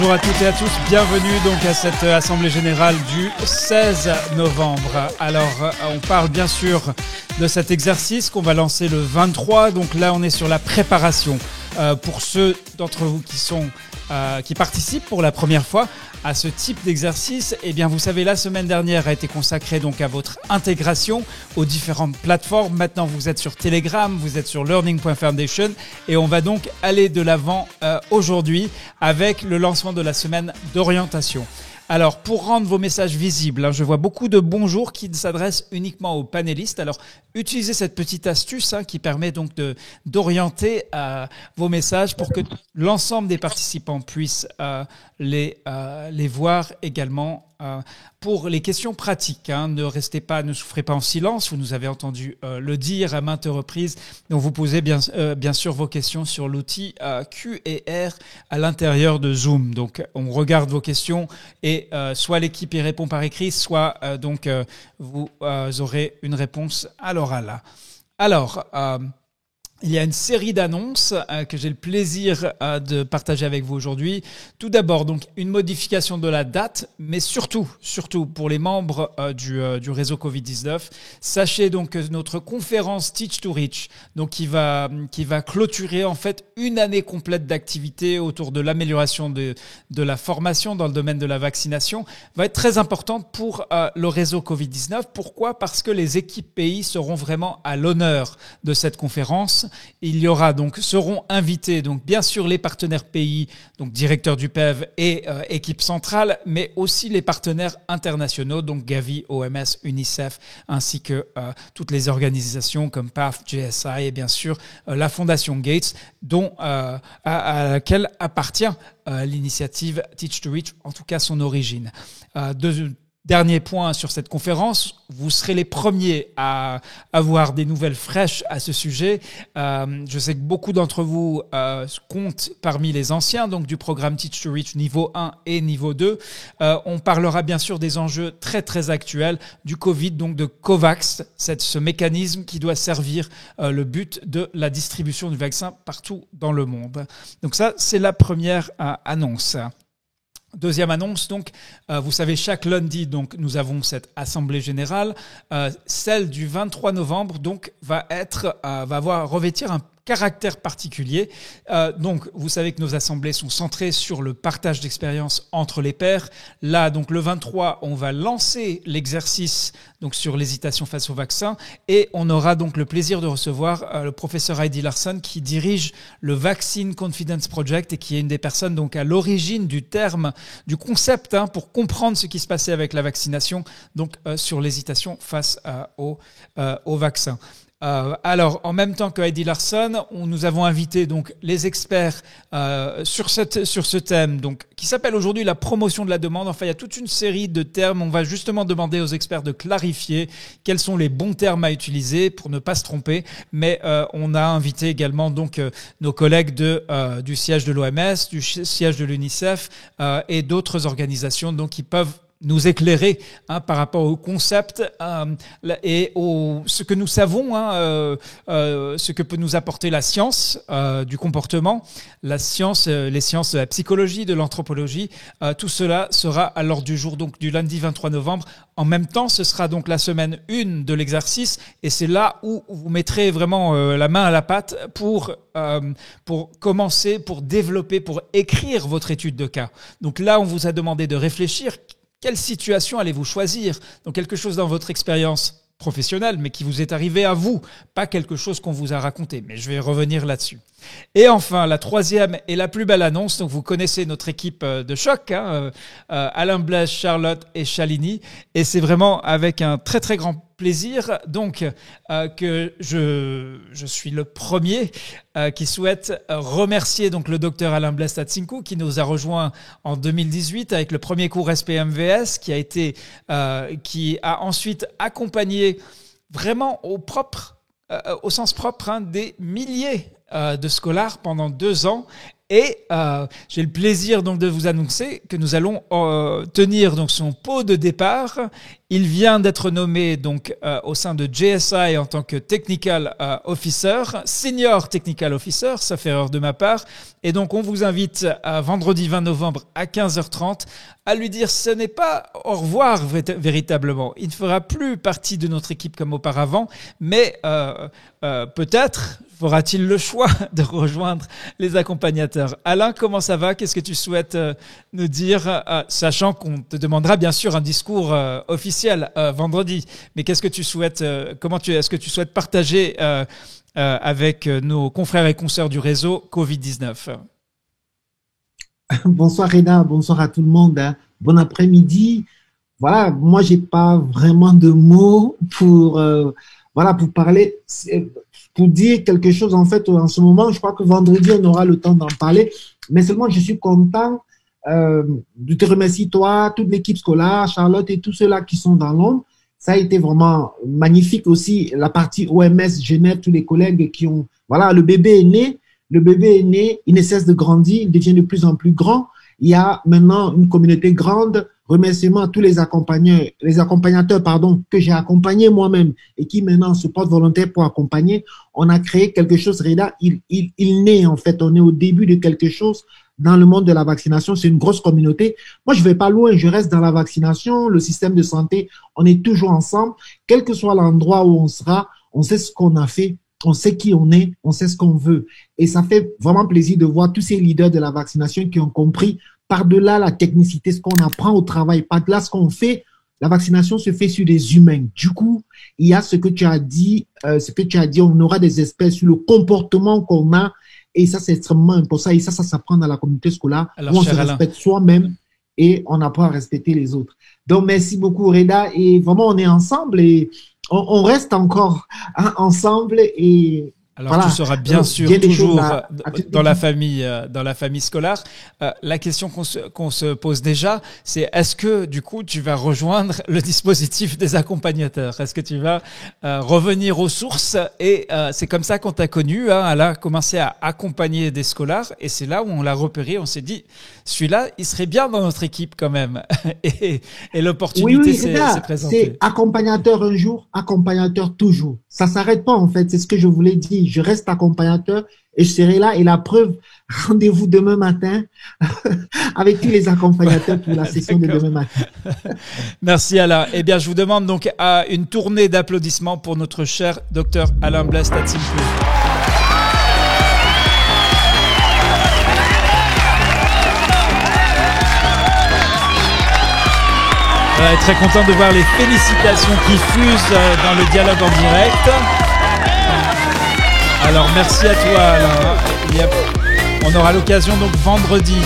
Bonjour à toutes et à tous, bienvenue donc à cette Assemblée Générale du 16 novembre. Alors, on parle bien sûr de cet exercice qu'on va lancer le 23, donc là on est sur la préparation. Pour ceux d'entre vous qui participent pour la première fois à ce type d'exercice, eh bien vous savez, la semaine dernière a été consacrée donc à votre intégration aux différentes plateformes. Maintenant vous êtes sur Telegram, vous êtes sur learning.foundation et on va donc aller de l'avant aujourd'hui avec le lancement de la semaine d'orientation. Alors, pour rendre vos messages visibles, je vois beaucoup de bonjours qui s'adressent uniquement aux panélistes. Alors, utilisez cette petite astuce qui permet donc d'orienter vos messages pour que l'ensemble des participants puissent les voir également. Pour les questions pratiques, ne souffrez pas en silence. Vous nous avez entendu le dire à maintes reprises. Donc, vous posez bien sûr vos questions sur l'outil Q&R à l'intérieur de Zoom. Donc, on regarde vos questions et soit l'équipe y répond par écrit, soit vous aurez une réponse à l'oral. Alors, il y a une série d'annonces que j'ai le plaisir de partager avec vous aujourd'hui. Tout d'abord, donc, une modification de la date, mais surtout pour les membres du réseau Covid-19. Sachez donc que notre conférence Teach to Reach, donc qui va clôturer en fait une année complète d'activité autour de l'amélioration de la formation dans le domaine de la vaccination, va être très importante pour le réseau Covid-19. Pourquoi ? Parce que les équipes pays seront vraiment à l'honneur de cette conférence. Il y aura seront invités bien sûr les partenaires pays, donc directeur du PEV et équipe centrale, mais aussi les partenaires internationaux, donc Gavi, OMS, UNICEF, ainsi que toutes les organisations comme PAF, GSI et bien sûr la Fondation Gates, à laquelle appartient l'initiative Teach to Reach, en tout cas son origine. Dernier point sur cette conférence, vous serez les premiers à avoir des nouvelles fraîches à ce sujet. Je sais que beaucoup d'entre vous comptent parmi les anciens, donc du programme Teach to Reach niveau 1 et niveau 2. On parlera bien sûr des enjeux très très actuels du Covid, donc de COVAX, ce mécanisme qui doit servir le but de la distribution du vaccin partout dans le monde. Donc ça, c'est la première annonce. Deuxième annonce, vous savez, chaque lundi, nous avons cette assemblée générale. Celle du 23 novembre, va revêtir un caractère particulier. Vous savez que nos assemblées sont centrées sur le partage d'expériences entre les pairs. Là, le 23, on va lancer l'exercice sur l'hésitation face au vaccin et on aura le plaisir de recevoir le professeur Heidi Larson qui dirige le Vaccine Confidence Project et qui est une des personnes à l'origine du terme, du concept pour comprendre ce qui se passait avec la vaccination, sur l'hésitation face au vaccin. Alors, en même temps que Heidi Larson, nous avons invité les experts sur ce thème, qui s'appelle aujourd'hui la promotion de la demande. Enfin, il y a toute une série de termes. On va justement demander aux experts de clarifier quels sont les bons termes à utiliser pour ne pas se tromper. Mais on a invité également nos collègues du siège de l'OMS, du siège de l'UNICEF et d'autres organisations qui peuvent nous éclairer par rapport au concept et ce que nous savons, ce que peut nous apporter la science du comportement, la science, les sciences de la psychologie, de l'anthropologie. Tout cela sera à l'ordre du jour du lundi 23 novembre. En même temps, ce sera la semaine 1 de l'exercice et c'est là où vous mettrez vraiment la main à la pâte pour commencer, pour développer, pour écrire votre étude de cas. Donc là, on vous a demandé de réfléchir. Quelle situation allez-vous choisir ? Donc quelque chose dans votre expérience professionnelle, mais qui vous est arrivé à vous, pas quelque chose qu'on vous a raconté. Mais je vais revenir là-dessus. Et enfin, la troisième et la plus belle annonce, vous connaissez notre équipe de choc, Alain Blaise, Charlotte et Shalini, et c'est vraiment avec un très très grand plaisir que je suis le premier qui souhaite remercier le docteur Alain Blaise Tatsinku qui nous a rejoint en 2018 avec le premier cours SPMVS qui a ensuite accompagné vraiment au sens propre des milliers de scolaires pendant 2 ans Et j'ai le plaisir donc de vous annoncer que nous allons tenir donc son pot de départ. Il vient d'être nommé donc au sein de JSI en tant que Technical Officer, Senior Technical Officer, sauf erreur de ma part. Et donc on vous invite vendredi 20 novembre à 15h30 à lui dire ce n'est pas au revoir véritablement. Il ne fera plus partie de notre équipe comme auparavant, mais peut-être fera-t-il le choix de rejoindre les accompagnateurs. Alain, comment ça va? Qu'est-ce que tu souhaites nous dire, sachant qu'on te demandera bien sûr un discours officiel vendredi. Mais qu'est-ce que tu souhaites est-ce que tu souhaites partager avec nos confrères et consoeurs du réseau Covid-19? Bonsoir Reda, bonsoir à tout le monde. Bon après-midi. Voilà, moi j'ai pas vraiment de mots pour parler. Pour dire quelque chose, en fait, en ce moment, je crois que vendredi, on aura le temps d'en parler. Mais seulement, je suis content de te remercier, toi, toute l'équipe scolaire, Charlotte et tous ceux-là qui sont dans l'ombre. Ça a été vraiment magnifique aussi, la partie OMS, Genève, tous les collègues qui ont… Voilà, le bébé est né, il ne cesse de grandir, il devient de plus en plus grand. Il y a maintenant une communauté grande. Remerciements à tous les accompagnateurs, que j'ai accompagnés moi-même et qui maintenant se portent volontaires pour accompagner. On a créé quelque chose, Reda, il naît en fait, on est au début de quelque chose dans le monde de la vaccination, c'est une grosse communauté. Moi, je vais pas loin, je reste dans la vaccination, le système de santé, on est toujours ensemble, quel que soit l'endroit où on sera, on sait ce qu'on a fait, on sait qui on est, on sait ce qu'on veut. Et ça fait vraiment plaisir de voir tous ces leaders de la vaccination qui ont compris par-delà la technicité, ce qu'on apprend au travail, par-delà ce qu'on fait, la vaccination se fait sur des humains. Du coup, il y a ce que tu as dit, on aura des experts sur le comportement qu'on a, et ça, c'est extrêmement important, et ça s'apprend dans la communauté scolaire, où on se respecte soi-même et on apprend à respecter les autres. Donc, merci beaucoup, Reda, et vraiment, on est ensemble, et on reste encore ensemble, et… Alors voilà. Tu seras bien sûr toujours dans la famille scolaire. La question qu'on se pose déjà, c'est est-ce que du coup tu vas rejoindre le dispositif des accompagnateurs? Est-ce que tu vas revenir aux sources? Et c'est comme ça qu'on t'a connu. Hein. Elle a commencé à accompagner des scolaires et c'est là où on l'a repéré. On s'est dit, celui-là, il serait bien dans notre équipe quand même. et l'opportunité s'est présentée. C'est accompagnateur un jour, accompagnateur toujours. Ça s'arrête pas en fait. C'est ce que je voulais dire. Je reste accompagnateur et je serai là. Et la preuve, rendez-vous demain matin avec tous les accompagnateurs pour la session de demain matin. Merci Alain. Eh bien, je vous demande donc une tournée d'applaudissements pour notre cher docteur Alain Blaise Tatsimplou. Voilà, très content de voir les félicitations qui fusent dans le dialogue en direct. Alors merci à toi Alain. On aura l'occasion donc vendredi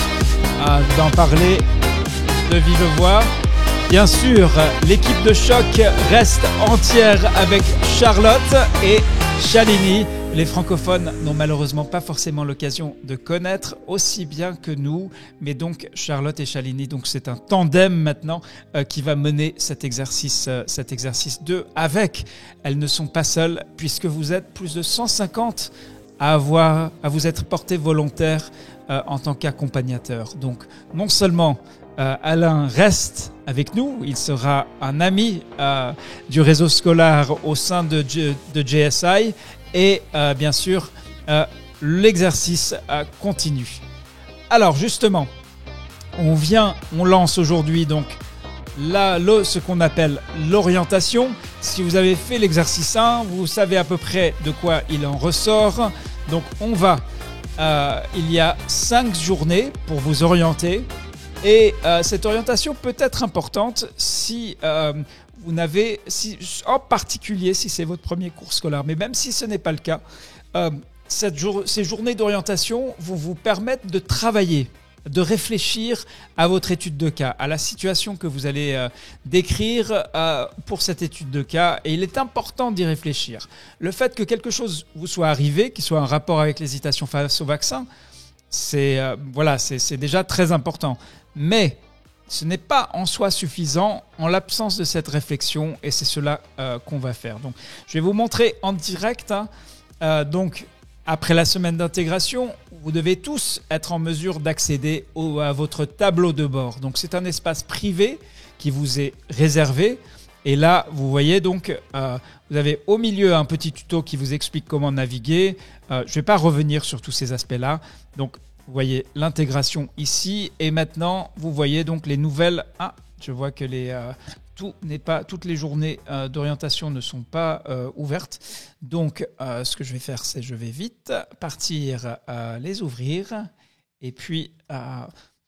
d'en parler de vive voix. Bien sûr, l'équipe de choc reste entière avec Charlotte et Shalini. Les francophones n'ont malheureusement pas forcément l'occasion de connaître aussi bien que nous, mais donc Charlotte et Shalini, donc c'est un tandem maintenant qui va mener cet exercice 2 avec. Elles ne sont pas seules puisque vous êtes plus de 150 à vous être portés volontaires en tant qu'accompagnateur. Donc non seulement Alain reste avec nous, il sera un ami du réseau scolaire au sein de JSI. Et bien sûr, l'exercice continue. Alors justement, on lance aujourd'hui donc ce qu'on appelle l'orientation. Si vous avez fait l'exercice 1, vous savez à peu près de quoi il en ressort. Donc il y a 5 journées pour vous orienter. Et cette orientation peut être importante si en particulier si c'est votre premier cours scolaire, mais même si ce n'est pas le cas, ces journées d'orientation vont vous permettre de travailler, de réfléchir à votre étude de cas, à la situation que vous allez décrire pour cette étude de cas. Et il est important d'y réfléchir. Le fait que quelque chose vous soit arrivé, qui soit un rapport avec l'hésitation face au vaccin, c'est déjà très important. Mais ce n'est pas en soi suffisant en l'absence de cette réflexion et c'est cela qu'on va faire. Donc, je vais vous montrer en direct. Donc, Après la semaine d'intégration, vous devez tous être en mesure d'accéder à votre tableau de bord. Donc, c'est un espace privé qui vous est réservé. Et là, vous voyez donc, vous avez au milieu un petit tuto qui vous explique comment naviguer. Je ne vais pas revenir sur tous ces aspects-là. Donc, vous voyez l'intégration ici. Et maintenant, vous voyez donc les nouvelles. Ah, je vois que toutes les journées d'orientation ne sont pas ouvertes. Donc, ce que je vais faire, c'est je vais vite partir les ouvrir. Et puis,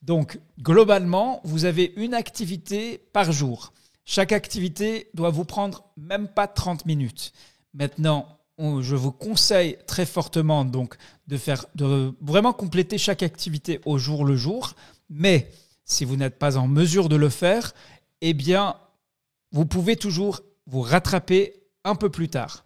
donc, globalement, vous avez une activité par jour. Chaque activité doit vous prendre même pas 30 minutes. Maintenant, je vous conseille très fortement donc de vraiment compléter chaque activité au jour le jour. Mais si vous n'êtes pas en mesure de le faire, eh bien, vous pouvez toujours vous rattraper un peu plus tard.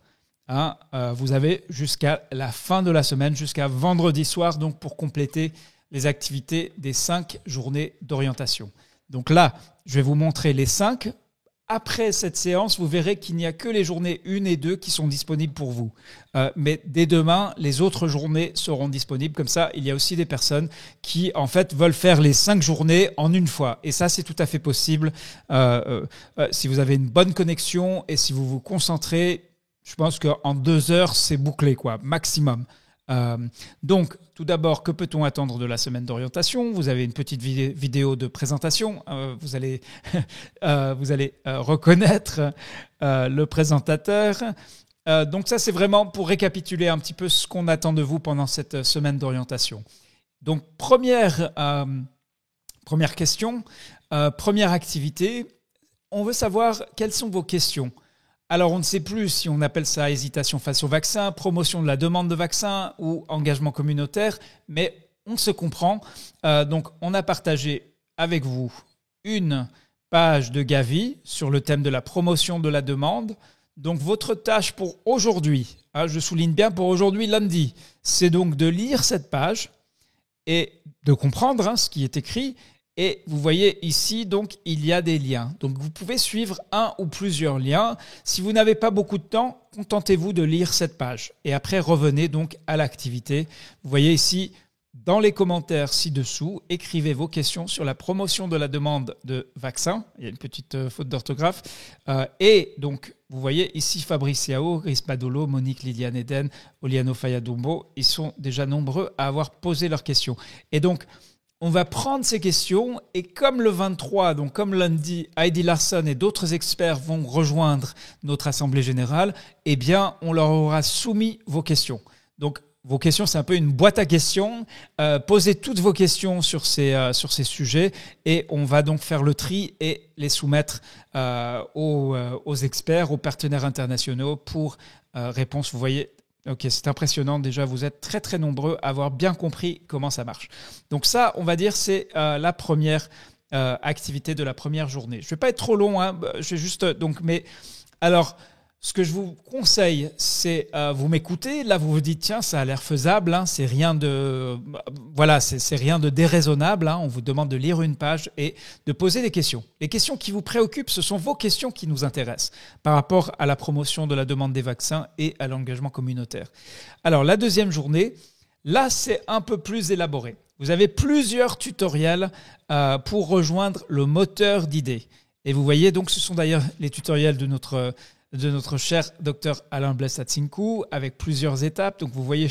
Vous avez jusqu'à la fin de la semaine, jusqu'à vendredi soir, donc pour compléter les activités des 5 journées d'orientation. Donc là, je vais vous montrer les 5. Après cette séance, vous verrez qu'il n'y a que les journées 1 et 2 qui sont disponibles pour vous. Mais dès demain, les autres journées seront disponibles. Comme ça, il y a aussi des personnes qui, en fait, veulent faire les 5 journées en une fois. Et ça, c'est tout à fait possible. Si vous avez une bonne connexion et si vous vous concentrez, je pense qu'en 2 heures, c'est bouclé, quoi, maximum. Donc, tout d'abord, que peut-on attendre de la semaine d'orientation? Vous avez une petite vidéo de présentation. Vous allez reconnaître le présentateur. Donc ça, c'est vraiment pour récapituler un petit peu ce qu'on attend de vous pendant cette semaine d'orientation. Donc, première question, première activité. On veut savoir quelles sont vos questions. Alors, on ne sait plus si on appelle ça hésitation face au vaccin, promotion de la demande de vaccin ou engagement communautaire, mais on se comprend. Donc, on a partagé avec vous une page de Gavi sur le thème de la promotion de la demande. Donc, votre tâche pour aujourd'hui, je souligne bien pour aujourd'hui, lundi, c'est donc de lire cette page et de comprendre ce qui est écrit. Et vous voyez ici, donc, il y a des liens. Donc, vous pouvez suivre un ou plusieurs liens. Si vous n'avez pas beaucoup de temps, contentez-vous de lire cette page. Et après, revenez donc à l'activité. Vous voyez ici, dans les commentaires ci-dessous, écrivez vos questions sur la promotion de la demande de vaccin. Il y a une petite faute d'orthographe. Et donc, vous voyez ici Fabrice Yao, Rispadolo, Monique Liliane Eden, Oliano Fayadumbo. Ils sont déjà nombreux à avoir posé leurs questions. Et donc, on va prendre ces questions et comme le 23, donc comme lundi, Heidi Larson et d'autres experts vont rejoindre notre Assemblée Générale, eh bien, on leur aura soumis vos questions. Donc, vos questions, c'est un peu une boîte à questions. Posez toutes vos questions sur ces sujets et on va donc faire le tri et les soumettre aux experts, aux partenaires internationaux pour réponse. Vous voyez, ok, c'est impressionnant. Déjà, vous êtes très, très nombreux à avoir bien compris comment ça marche. Donc ça, on va dire, c'est la première activité de la première journée. Je ne vais pas être trop long. Je vais juste... mais alors, ce que je vous conseille, c'est vous m'écoutez. Là, vous vous dites, tiens, ça a l'air faisable. C'est rien de... Voilà, c'est rien de déraisonnable. On vous demande de lire une page et de poser des questions. Les questions qui vous préoccupent, ce sont vos questions qui nous intéressent par rapport à la promotion de la demande des vaccins et à l'engagement communautaire. Alors, la deuxième journée, là, c'est un peu plus élaboré. Vous avez plusieurs tutoriels pour rejoindre le moteur d'idées. Et vous voyez, donc, ce sont d'ailleurs les tutoriels de notre cher docteur Alain Blessatsinkou avec plusieurs étapes. Donc, vous voyez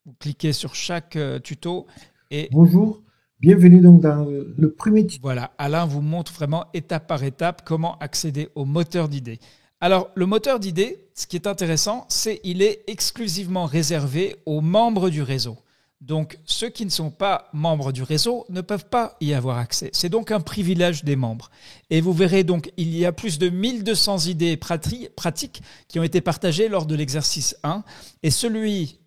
vous cliquez sur chaque tuto. Et bonjour, bienvenue donc dans le premier tuto. Voilà, Alain vous montre vraiment étape par étape comment accéder au moteur d'idées. Alors, le moteur d'idées, ce qui est intéressant, c'est qu'il est exclusivement réservé aux membres du réseau. Donc, ceux qui ne sont pas membres du réseau ne peuvent pas y avoir accès. C'est donc un privilège des membres. Et vous verrez donc, il y a plus de 1200 idées pratiques qui ont été partagées lors de l'exercice 1. Et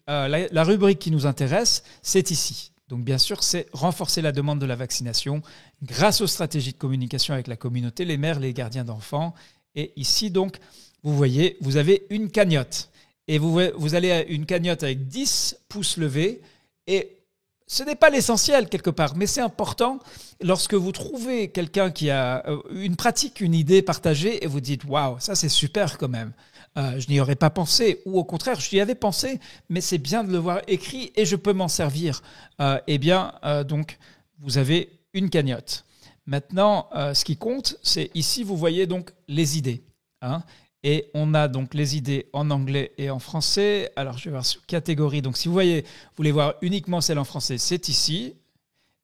la rubrique qui nous intéresse, c'est ici. Donc, bien sûr, c'est renforcer la demande de la vaccination grâce aux stratégies de communication avec la communauté, les mères, les gardiens d'enfants. Et ici, donc, vous voyez, vous avez une cagnotte. Et vous allez à une cagnotte avec 10 pouces levés. Et ce n'est pas l'essentiel quelque part, mais c'est important lorsque vous trouvez quelqu'un qui a une pratique, une idée partagée et vous dites « Waouh, ça c'est super quand même, je n'y aurais pas pensé » ou au contraire, je y avais pensé, mais c'est bien de le voir écrit et je peux m'en servir. Donc, vous avez une cagnotte. Maintenant, ce qui compte, c'est ici, vous voyez donc les idées. Et on a donc les idées en anglais et en français. Alors, je vais voir sur catégorie. Donc, si vous voulez voir uniquement celle en français, c'est ici.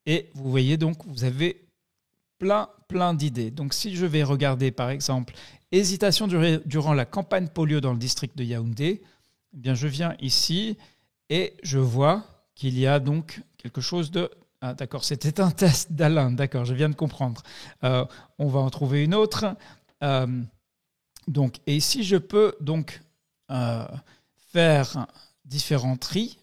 Et vous voyez donc, vous avez plein d'idées. Donc, si je vais regarder, par exemple, hésitation durant la campagne polio dans le district de Yaoundé, eh bien, je viens ici et je vois qu'il y a donc quelque chose de... Ah, d'accord, c'était un test d'Alain. D'accord, je viens de comprendre. On va en trouver une autre. Et ici, je peux donc faire différents tris,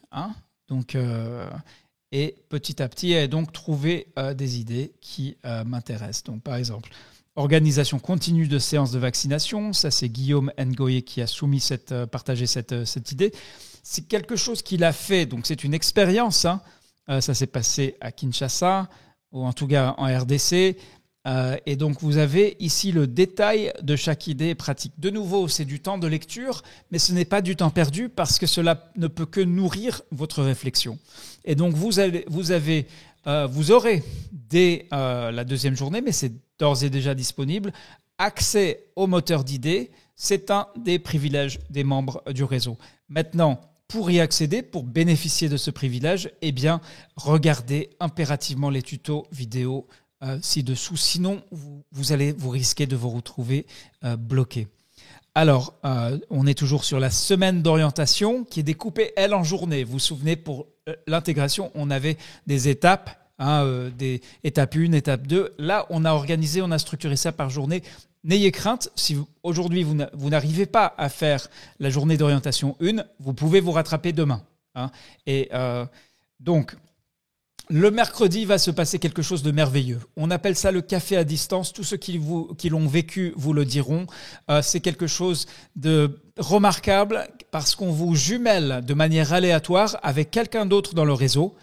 et petit à petit, et donc trouver des idées qui m'intéressent. Donc, par exemple, organisation continue de séances de vaccination. Ça, c'est Guillaume Ngoye qui a partagé cette idée. C'est quelque chose qu'il a fait, donc c'est une expérience. Ça s'est passé à Kinshasa, ou en tout cas en RDC. Et donc, vous avez ici le détail de chaque idée pratique. De nouveau, c'est du temps de lecture, mais ce n'est pas du temps perdu parce que cela ne peut que nourrir votre réflexion. Et donc, vous aurez dès la deuxième journée, mais c'est d'ores et déjà disponible, accès au moteur d'idées. C'est un des privilèges des membres du réseau. Maintenant, pour y accéder, pour bénéficier de ce privilège, eh bien, regardez impérativement les tutos vidéo ci-dessous. Sinon, vous risquez de vous retrouver bloqué. Alors, on est toujours sur la semaine d'orientation qui est découpée, elle, en journées. Vous vous souvenez, pour l'intégration, on avait des étapes, des étape 1, étape 2. Là, on a structuré ça par journée. N'ayez crainte, si aujourd'hui vous n'arrivez pas à faire la journée d'orientation 1, vous pouvez vous rattraper demain. Donc, le mercredi va se passer quelque chose de merveilleux. On appelle ça le café à distance. Tous ceux qui l'ont vécu vous le diront. C'est quelque chose de remarquable parce qu'on vous jumelle de manière aléatoire avec quelqu'un d'autre dans le réseau.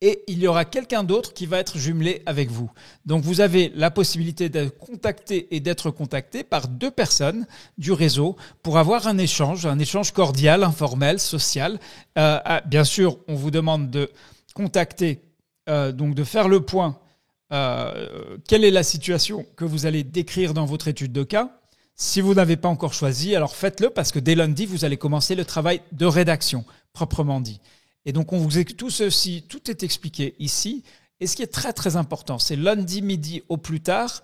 Et il y aura quelqu'un d'autre qui va être jumelé avec vous. Donc, vous avez la possibilité d'être contacté et d'être contacté par 2 personnes du réseau pour avoir un échange cordial, informel, social. Bien sûr, on vous demande de contacter, donc de faire le point. Quelle est la situation que vous allez décrire dans votre étude de cas? Si vous n'avez pas encore choisi, alors faites-le parce que dès lundi, vous allez commencer le travail de rédaction, proprement dit. Et donc, on vous explique tout ceci, tout est expliqué ici. Et ce qui est très, très important, c'est lundi midi au plus tard,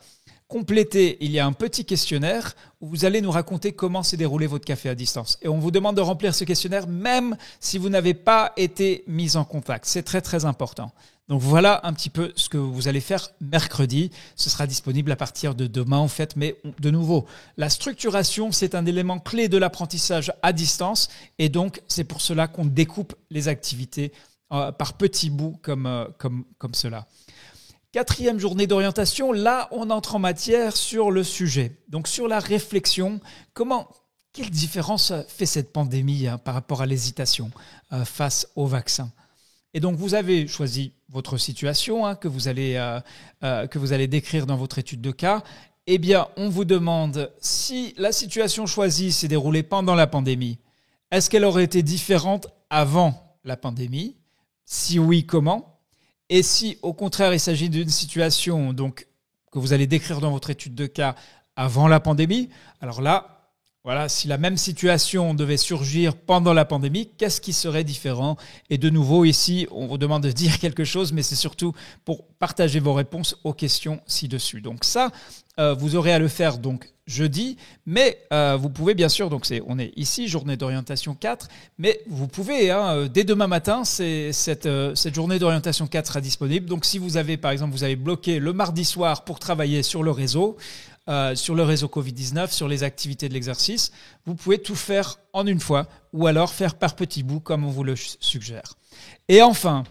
compléter, il y a un petit questionnaire où vous allez nous raconter comment s'est déroulé votre café à distance. Et on vous demande de remplir ce questionnaire même si vous n'avez pas été mis en contact. C'est très, très important. Donc voilà un petit peu ce que vous allez faire mercredi. Ce sera disponible à partir de demain en fait. Mais de nouveau, la structuration, c'est un élément clé de l'apprentissage à distance. Et donc, c'est pour cela qu'on découpe les activités par petits bouts comme cela. 4e journée d'orientation, là, on entre en matière sur le sujet. Donc, sur la réflexion, quelle différence fait cette pandémie par rapport à l'hésitation face au vaccin? Et donc, vous avez choisi votre situation que vous allez décrire dans votre étude de cas. Eh bien, on vous demande si la situation choisie s'est déroulée pendant la pandémie, est-ce qu'elle aurait été différente avant la pandémie? Si oui, comment? Et si, au contraire, il s'agit d'une situation donc, que vous allez décrire dans votre étude de cas avant la pandémie, alors là, voilà, si la même situation devait surgir pendant la pandémie, qu'est-ce qui serait différent? Et de nouveau, ici, on vous demande de dire quelque chose, mais c'est surtout pour partager vos réponses aux questions ci-dessus. Donc ça, vous aurez à le faire donc jeudi, mais vous pouvez bien sûr, donc on est ici, journée d'orientation 4, mais vous pouvez, dès demain matin, cette journée d'orientation 4 sera disponible. Donc si vous avez, par exemple, vous avez bloqué le mardi soir pour travailler sur le réseau Covid-19, sur les activités de l'exercice, vous pouvez tout faire en une fois ou alors faire par petits bouts comme on vous le suggère. Et enfin,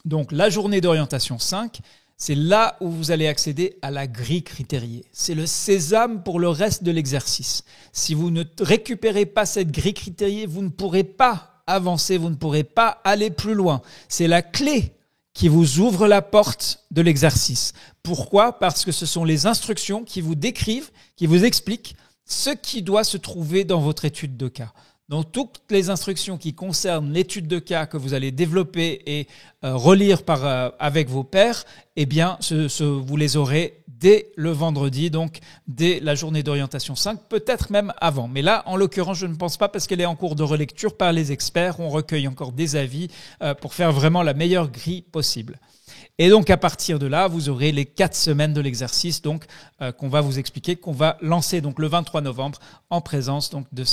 donc la journée d'orientation 5, c'est là où vous allez accéder à la grille critériée. C'est le sésame pour le reste de l'exercice. Si vous ne récupérez pas cette grille critériée, vous ne pourrez pas avancer, vous ne pourrez pas aller plus loin. C'est la clé qui vous ouvrent la porte de l'exercice. Pourquoi ? Parce que ce sont les instructions qui vous décrivent, qui vous expliquent ce qui doit se trouver dans votre étude de cas. Donc, toutes les instructions qui concernent l'étude de cas que vous allez développer et relire avec vos pairs, eh bien, vous les aurez dès le vendredi, donc dès la journée d'orientation 5, peut-être même avant. Mais là, en l'occurrence, je ne pense pas parce qu'elle est en cours de relecture par les experts. On recueille encore des avis pour faire vraiment la meilleure grille possible. Et donc, à partir de là, vous aurez les 4 semaines de l'exercice donc qu'on va vous expliquer, qu'on va lancer donc le 23 novembre en présence donc des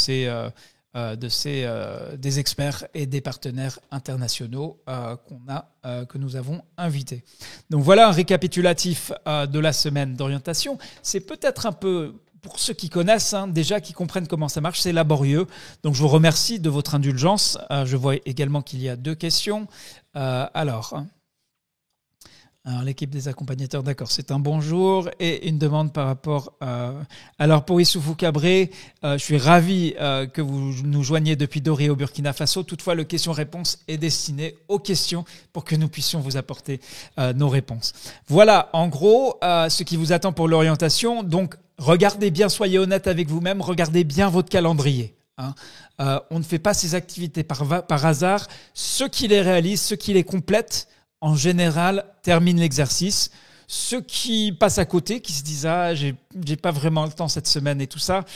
experts et des partenaires internationaux que nous avons invités. Donc voilà un récapitulatif de la semaine d'orientation. C'est peut-être un peu, pour ceux qui connaissent, déjà qui comprennent comment ça marche, c'est laborieux. Donc je vous remercie de votre indulgence. Je vois également qu'il y a 2 questions. Alors, l'équipe des accompagnateurs, d'accord, c'est un bonjour et une demande par rapport Alors, pour Issoufou Cabré, je suis ravi que vous nous joigniez depuis Doré au Burkina Faso. Toutefois, le question-réponse est destiné aux questions pour que nous puissions vous apporter nos réponses. Voilà, en gros, ce qui vous attend pour l'orientation. Donc, regardez bien, soyez honnête avec vous-même, regardez bien votre calendrier. On ne fait pas ces activités par hasard. Ceux qui les réalisent, ceux qui les complètent, en général, terminent l'exercice. Ceux qui passent à côté, qui se disent « Ah, j'ai pas vraiment le temps cette semaine et tout ça »,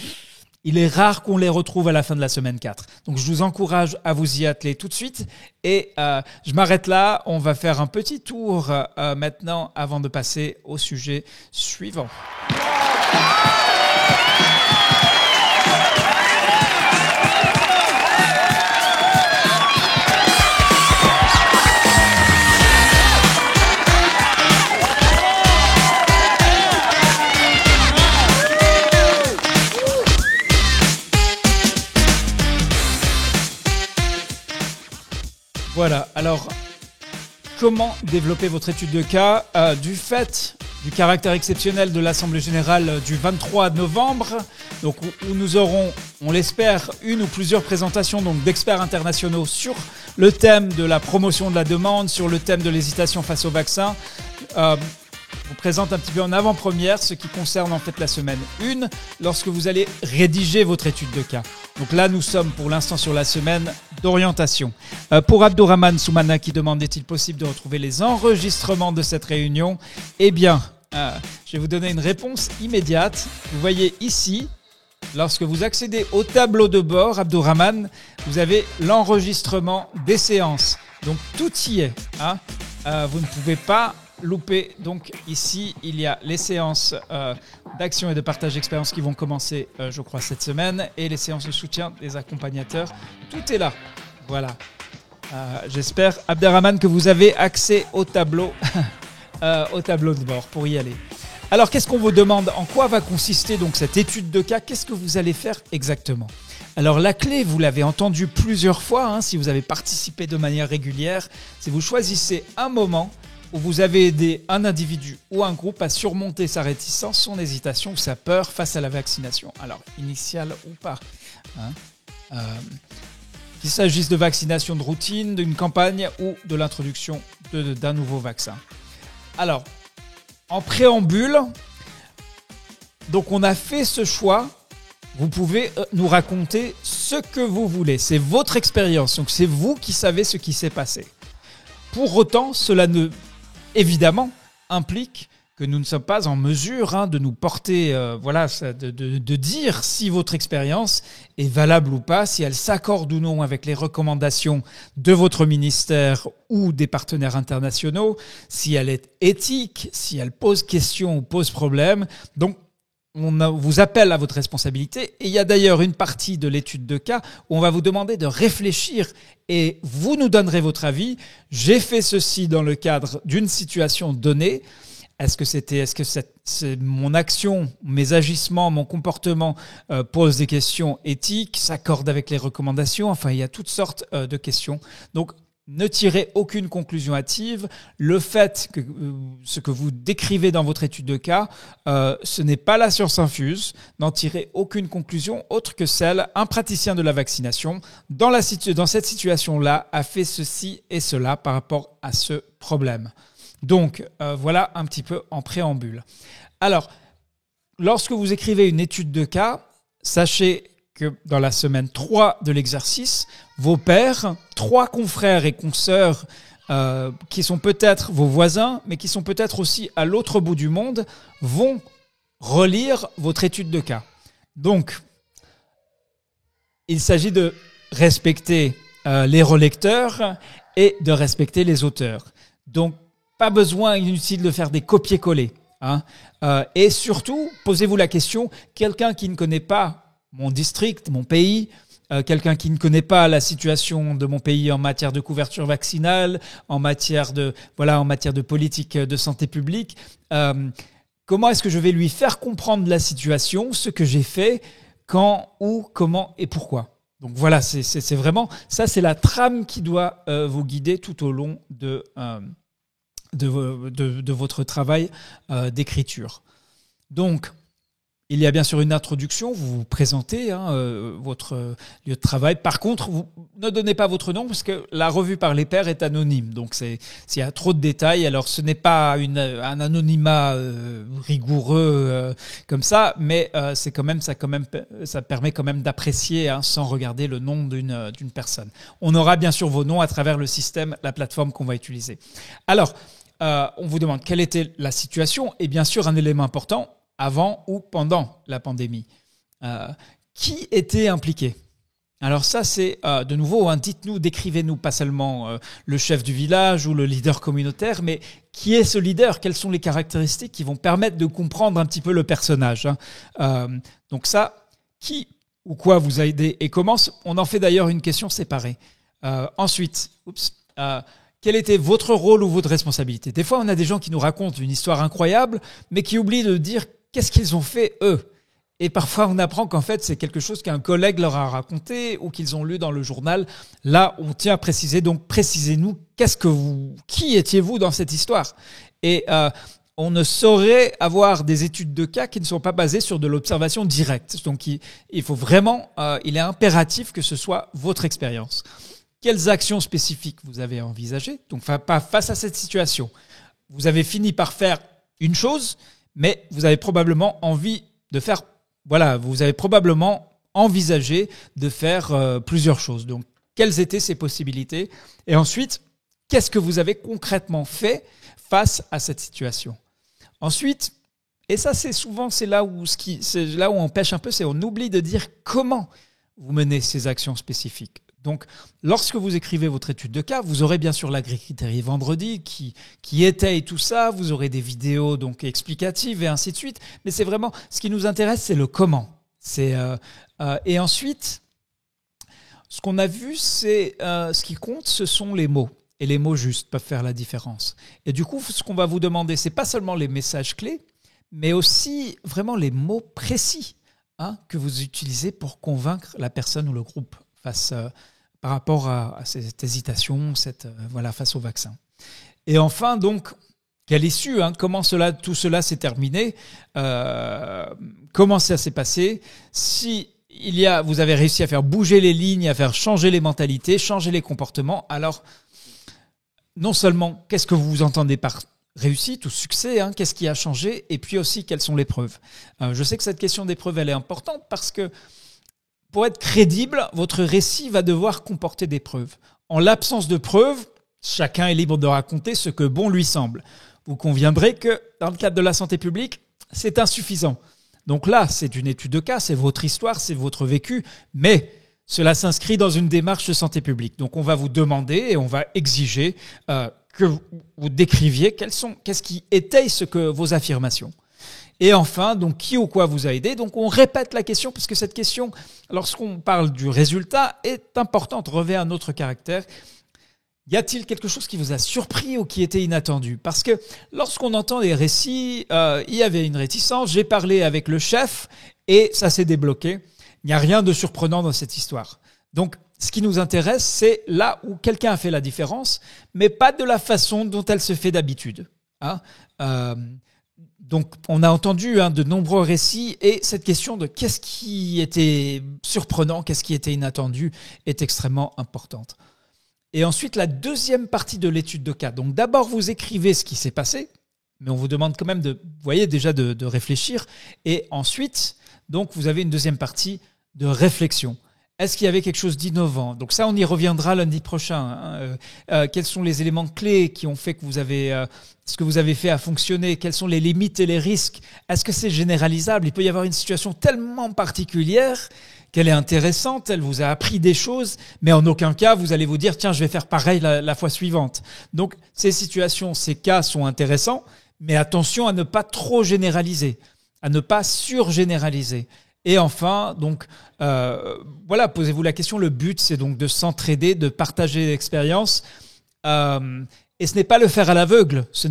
il est rare qu'on les retrouve à la fin de la semaine 4. Donc, je vous encourage à vous y atteler tout de suite. Et je m'arrête là. On va faire un petit tour maintenant avant de passer au sujet suivant. Voilà, alors comment développer votre étude de cas du fait du caractère exceptionnel de l'Assemblée Générale du 23 novembre, donc où nous aurons, on l'espère, une ou plusieurs présentations donc d'experts internationaux sur le thème de la promotion de la demande, sur le thème de l'hésitation face au vaccin. Je vous présente un petit peu en avant-première ce qui concerne en fait la semaine 1 lorsque vous allez rédiger votre étude de cas. Donc là, nous sommes pour l'instant sur la semaine d'orientation. Pour Abdourahmane Soumana qui demande est-il possible de retrouver les enregistrements de cette réunion ? Eh bien, je vais vous donner une réponse immédiate. Vous voyez ici, lorsque vous accédez au tableau de bord, Abdourahmane, vous avez l'enregistrement des séances. Donc tout y est. Vous ne pouvez pas louper. Donc ici, il y a les séances d'action et de partage d'expérience qui vont commencer, je crois, cette semaine, et les séances de soutien des accompagnateurs. Tout est là. Voilà. J'espère, Abderrahmane, que vous avez accès au tableau, au tableau de bord pour y aller. Alors, qu'est-ce qu'on vous demande ? En quoi va consister donc cette étude de cas ? Qu'est-ce que vous allez faire exactement ? Alors, la clé, vous l'avez entendu plusieurs fois, si vous avez participé de manière régulière, c'est vous choisissez un moment où vous avez aidé un individu ou un groupe à surmonter sa réticence, son hésitation ou sa peur face à la vaccination. Alors, initiale ou pas. Qu'il s'agisse de vaccination de routine, d'une campagne ou de l'introduction d'un nouveau vaccin. Alors, en préambule, donc on a fait ce choix. Vous pouvez nous raconter ce que vous voulez. C'est votre expérience, donc c'est vous qui savez ce qui s'est passé. Pour autant, cela évidemment implique que nous ne sommes pas en mesure de nous porter, de dire si votre expérience est valable ou pas, si elle s'accorde ou non avec les recommandations de votre ministère ou des partenaires internationaux, si elle est éthique, si elle pose question ou pose problème. Donc, on vous appelle à votre responsabilité. Et il y a d'ailleurs une partie de l'étude de cas où on va vous demander de réfléchir et vous nous donnerez votre avis. J'ai fait ceci dans le cadre d'une situation donnée. Est-ce que mon action, mes agissements, mon comportement pose des questions éthiques, s'accorde avec les recommandations ? Enfin, il y a toutes sortes de questions. Donc, ne tirez aucune conclusion hâtive. Le fait que ce que vous décrivez dans votre étude de cas, ce n'est pas la science infuse. N'en tirez aucune conclusion autre que celle, un praticien de la vaccination, dans cette situation-là, a fait ceci et cela par rapport à ce problème. Donc, voilà un petit peu en préambule. Alors, lorsque vous écrivez une étude de cas, sachez que dans la semaine 3 de l'exercice, vos pairs, 3 confrères et consoeurs qui sont peut-être vos voisins, mais qui sont peut-être aussi à l'autre bout du monde, vont relire votre étude de cas. Donc, il s'agit de respecter les relecteurs et de respecter les auteurs. Donc, pas besoin, inutile de faire des copier-coller. Et surtout, posez-vous la question, quelqu'un qui ne connaît pas mon district, mon pays, quelqu'un qui ne connaît pas la situation de mon pays en matière de couverture vaccinale, en matière de politique de santé publique, comment est-ce que je vais lui faire comprendre la situation, ce que j'ai fait, quand, où, comment et pourquoi. Donc voilà, c'est vraiment, ça c'est la trame qui doit vous guider tout au long de votre travail d'écriture. Donc, il y a bien sûr une introduction, vous vous présentez votre lieu de travail. Par contre, vous ne donnez pas votre nom parce que la revue par les pairs est anonyme. Donc, s'il y a trop de détails, alors ce n'est pas un anonymat rigoureux comme ça, mais ça permet quand même d'apprécier sans regarder le nom d'une personne. On aura bien sûr vos noms à travers le système, la plateforme qu'on va utiliser. Alors, on vous demande quelle était la situation et bien sûr un élément important, avant ou pendant la pandémie. Qui était impliqué ? Alors ça, c'est de nouveau, dites-nous, décrivez-nous pas seulement le chef du village ou le leader communautaire, mais qui est ce leader ? Quelles sont les caractéristiques qui vont permettre de comprendre un petit peu le personnage ? Donc ça, qui ou quoi vous a aidé et comment ? On en fait d'ailleurs une question séparée. Ensuite, quel était votre rôle ou votre responsabilité ? Des fois, on a des gens qui nous racontent une histoire incroyable, mais qui oublient de dire qu'est-ce qu'ils ont fait eux. Et parfois, on apprend qu'en fait, c'est quelque chose qu'un collègue leur a raconté ou qu'ils ont lu dans le journal. Là, on tient à préciser. Donc, précisez-nous, qui étiez-vous dans cette histoire ? Et on ne saurait avoir des études de cas qui ne sont pas basées sur de l'observation directe. Donc, il faut vraiment, il est impératif que ce soit votre expérience. Quelles actions spécifiques vous avez envisagées ? Donc, face à cette situation, vous avez fini par faire une chose, mais vous avez probablement vous avez probablement envisagé de faire plusieurs choses. Donc, quelles étaient ces possibilités ? Et ensuite, qu'est-ce que vous avez concrètement fait face à cette situation ? Ensuite, et ça c'est là où on pêche un peu, c'est on oublie de dire comment vous menez ces actions spécifiques. Donc, lorsque vous écrivez votre étude de cas, vous aurez bien sûr l'agri-criterie vendredi qui étaye tout ça. Vous aurez des vidéos donc explicatives et ainsi de suite. Mais c'est vraiment ce qui nous intéresse, c'est le comment. Et ensuite, ce qu'on a vu, c'est ce qui compte, ce sont les mots. Et les mots justes peuvent faire la différence. Et du coup, ce qu'on va vous demander, c'est pas seulement les messages clés, mais aussi vraiment les mots précis que vous utilisez pour convaincre la personne ou le groupe par rapport à cette hésitation, face au vaccin. Et enfin, donc, quelle issue, comment tout cela s'est terminé, comment ça s'est passé, si vous avez réussi à faire bouger les lignes, à faire changer les mentalités, changer les comportements, alors non seulement qu'est-ce que vous entendez par réussite ou succès, qu'est-ce qui a changé, et puis aussi quelles sont les preuves. Je sais que cette question des preuves, elle est importante parce que pour être crédible, votre récit va devoir comporter des preuves. En l'absence de preuves, chacun est libre de raconter ce que bon lui semble. Vous conviendrez que dans le cadre de la santé publique, c'est insuffisant. Donc là, c'est une étude de cas, c'est votre histoire, c'est votre vécu, mais cela s'inscrit dans une démarche de santé publique. Donc on va vous demander et on va exiger que vous décriviez qu'est-ce qui étaye vos affirmations. Et enfin, donc qui ou quoi vous a aidé ? Donc on répète la question parce que cette question, lorsqu'on parle du résultat, est importante, revêt un autre caractère. Y a-t-il quelque chose qui vous a surpris ou qui était inattendu ? Parce que lorsqu'on entend des récits, il y avait une réticence, j'ai parlé avec le chef et ça s'est débloqué. Il n'y a rien de surprenant dans cette histoire. Donc, ce qui nous intéresse, c'est là où quelqu'un a fait la différence, mais pas de la façon dont elle se fait d'habitude. Hein. Donc, on a entendu de nombreux récits et cette question de qu'est-ce qui était surprenant, qu'est-ce qui était inattendu est extrêmement importante. Et ensuite, la deuxième partie de l'étude de cas. Donc, d'abord, vous écrivez ce qui s'est passé, mais on vous demande quand même de réfléchir. Et ensuite, donc, vous avez une deuxième partie de réflexion. Est-ce qu'il y avait quelque chose d'innovant? Donc ça, on y reviendra lundi prochain. Quels sont les éléments clés qui ont fait que ce que vous avez fait a fonctionné? Quelles sont les limites et les risques? Est-ce que c'est généralisable? Il peut y avoir une situation tellement particulière qu'elle est intéressante, elle vous a appris des choses, mais en aucun cas, vous allez vous dire, tiens, je vais faire pareil la fois suivante. Donc, ces situations, ces cas sont intéressants, mais attention à ne pas trop généraliser, à ne pas surgénéraliser. Et enfin, donc, posez-vous la question. Le but, c'est donc de s'entraider, de partager l'expérience. Et ce n'est pas le faire à l'aveugle, ce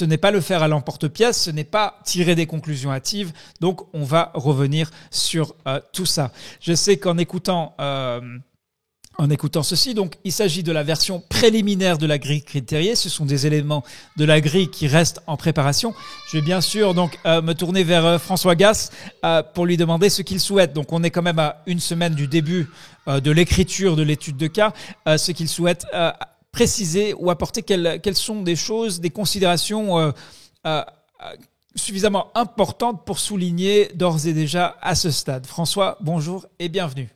n'est pas le faire à l'emporte-pièce, ce n'est pas tirer des conclusions hâtives. Donc, on va revenir sur tout ça. Je sais qu'en écoutant ceci, donc il s'agit de la version préliminaire de la grille critériée. Ce sont des éléments de la grille qui restent en préparation. Je vais bien sûr donc me tourner vers François Gass pour lui demander ce qu'il souhaite. Donc on est quand même à une semaine du début de l'écriture de l'étude de cas. Ce qu'il souhaite préciser ou apporter quelles sont des choses, des considérations suffisamment importantes pour souligner d'ores et déjà à ce stade. François, bonjour et bienvenue.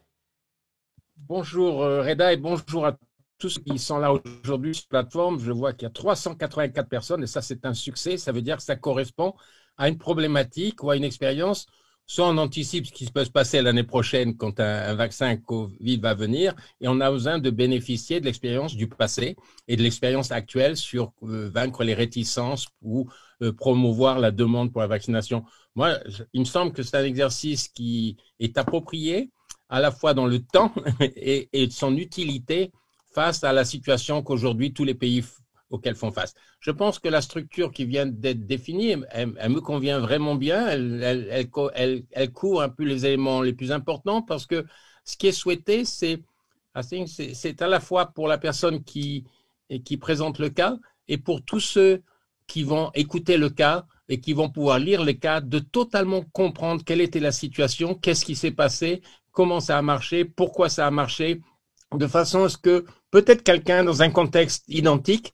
Bonjour Reda et bonjour à tous ceux qui sont là aujourd'hui sur la plateforme. Je vois qu'il y a 384 personnes et ça c'est un succès. Ça veut dire que ça correspond à une problématique ou à une expérience. Soit on anticipe ce qui peut se passer l'année prochaine quand un vaccin Covid va venir et on a besoin de bénéficier de l'expérience du passé et de l'expérience actuelle sur vaincre les réticences ou promouvoir la demande pour la vaccination. Moi, il me semble que c'est un exercice qui est approprié à la fois dans le temps et son utilité face à la situation qu'aujourd'hui tous les pays auxquels font face. Je pense que la structure qui vient d'être définie, elle me convient vraiment bien. Elle couvre un peu les éléments les plus importants parce que ce qui est souhaité, c'est à la fois pour la personne qui présente le cas et pour tous ceux qui vont écouter le cas et qui vont pouvoir lire les cas, de totalement comprendre quelle était la situation, qu'est-ce qui s'est passé, comment ça a marché, pourquoi ça a marché, de façon à ce que peut-être quelqu'un dans un contexte identique,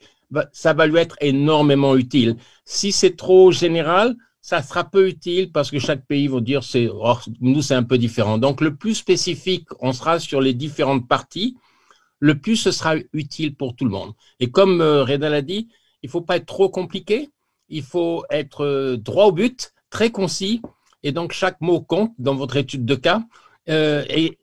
ça va lui être énormément utile. Si c'est trop général, ça sera peu utile parce que chaque pays va dire nous c'est un peu différent. Donc le plus spécifique, on sera sur les différentes parties, le plus ce sera utile pour tout le monde. Et comme Reda l'a dit, il faut pas être trop compliqué, il faut être droit au but, très concis, et donc chaque mot compte dans votre étude de cas. Et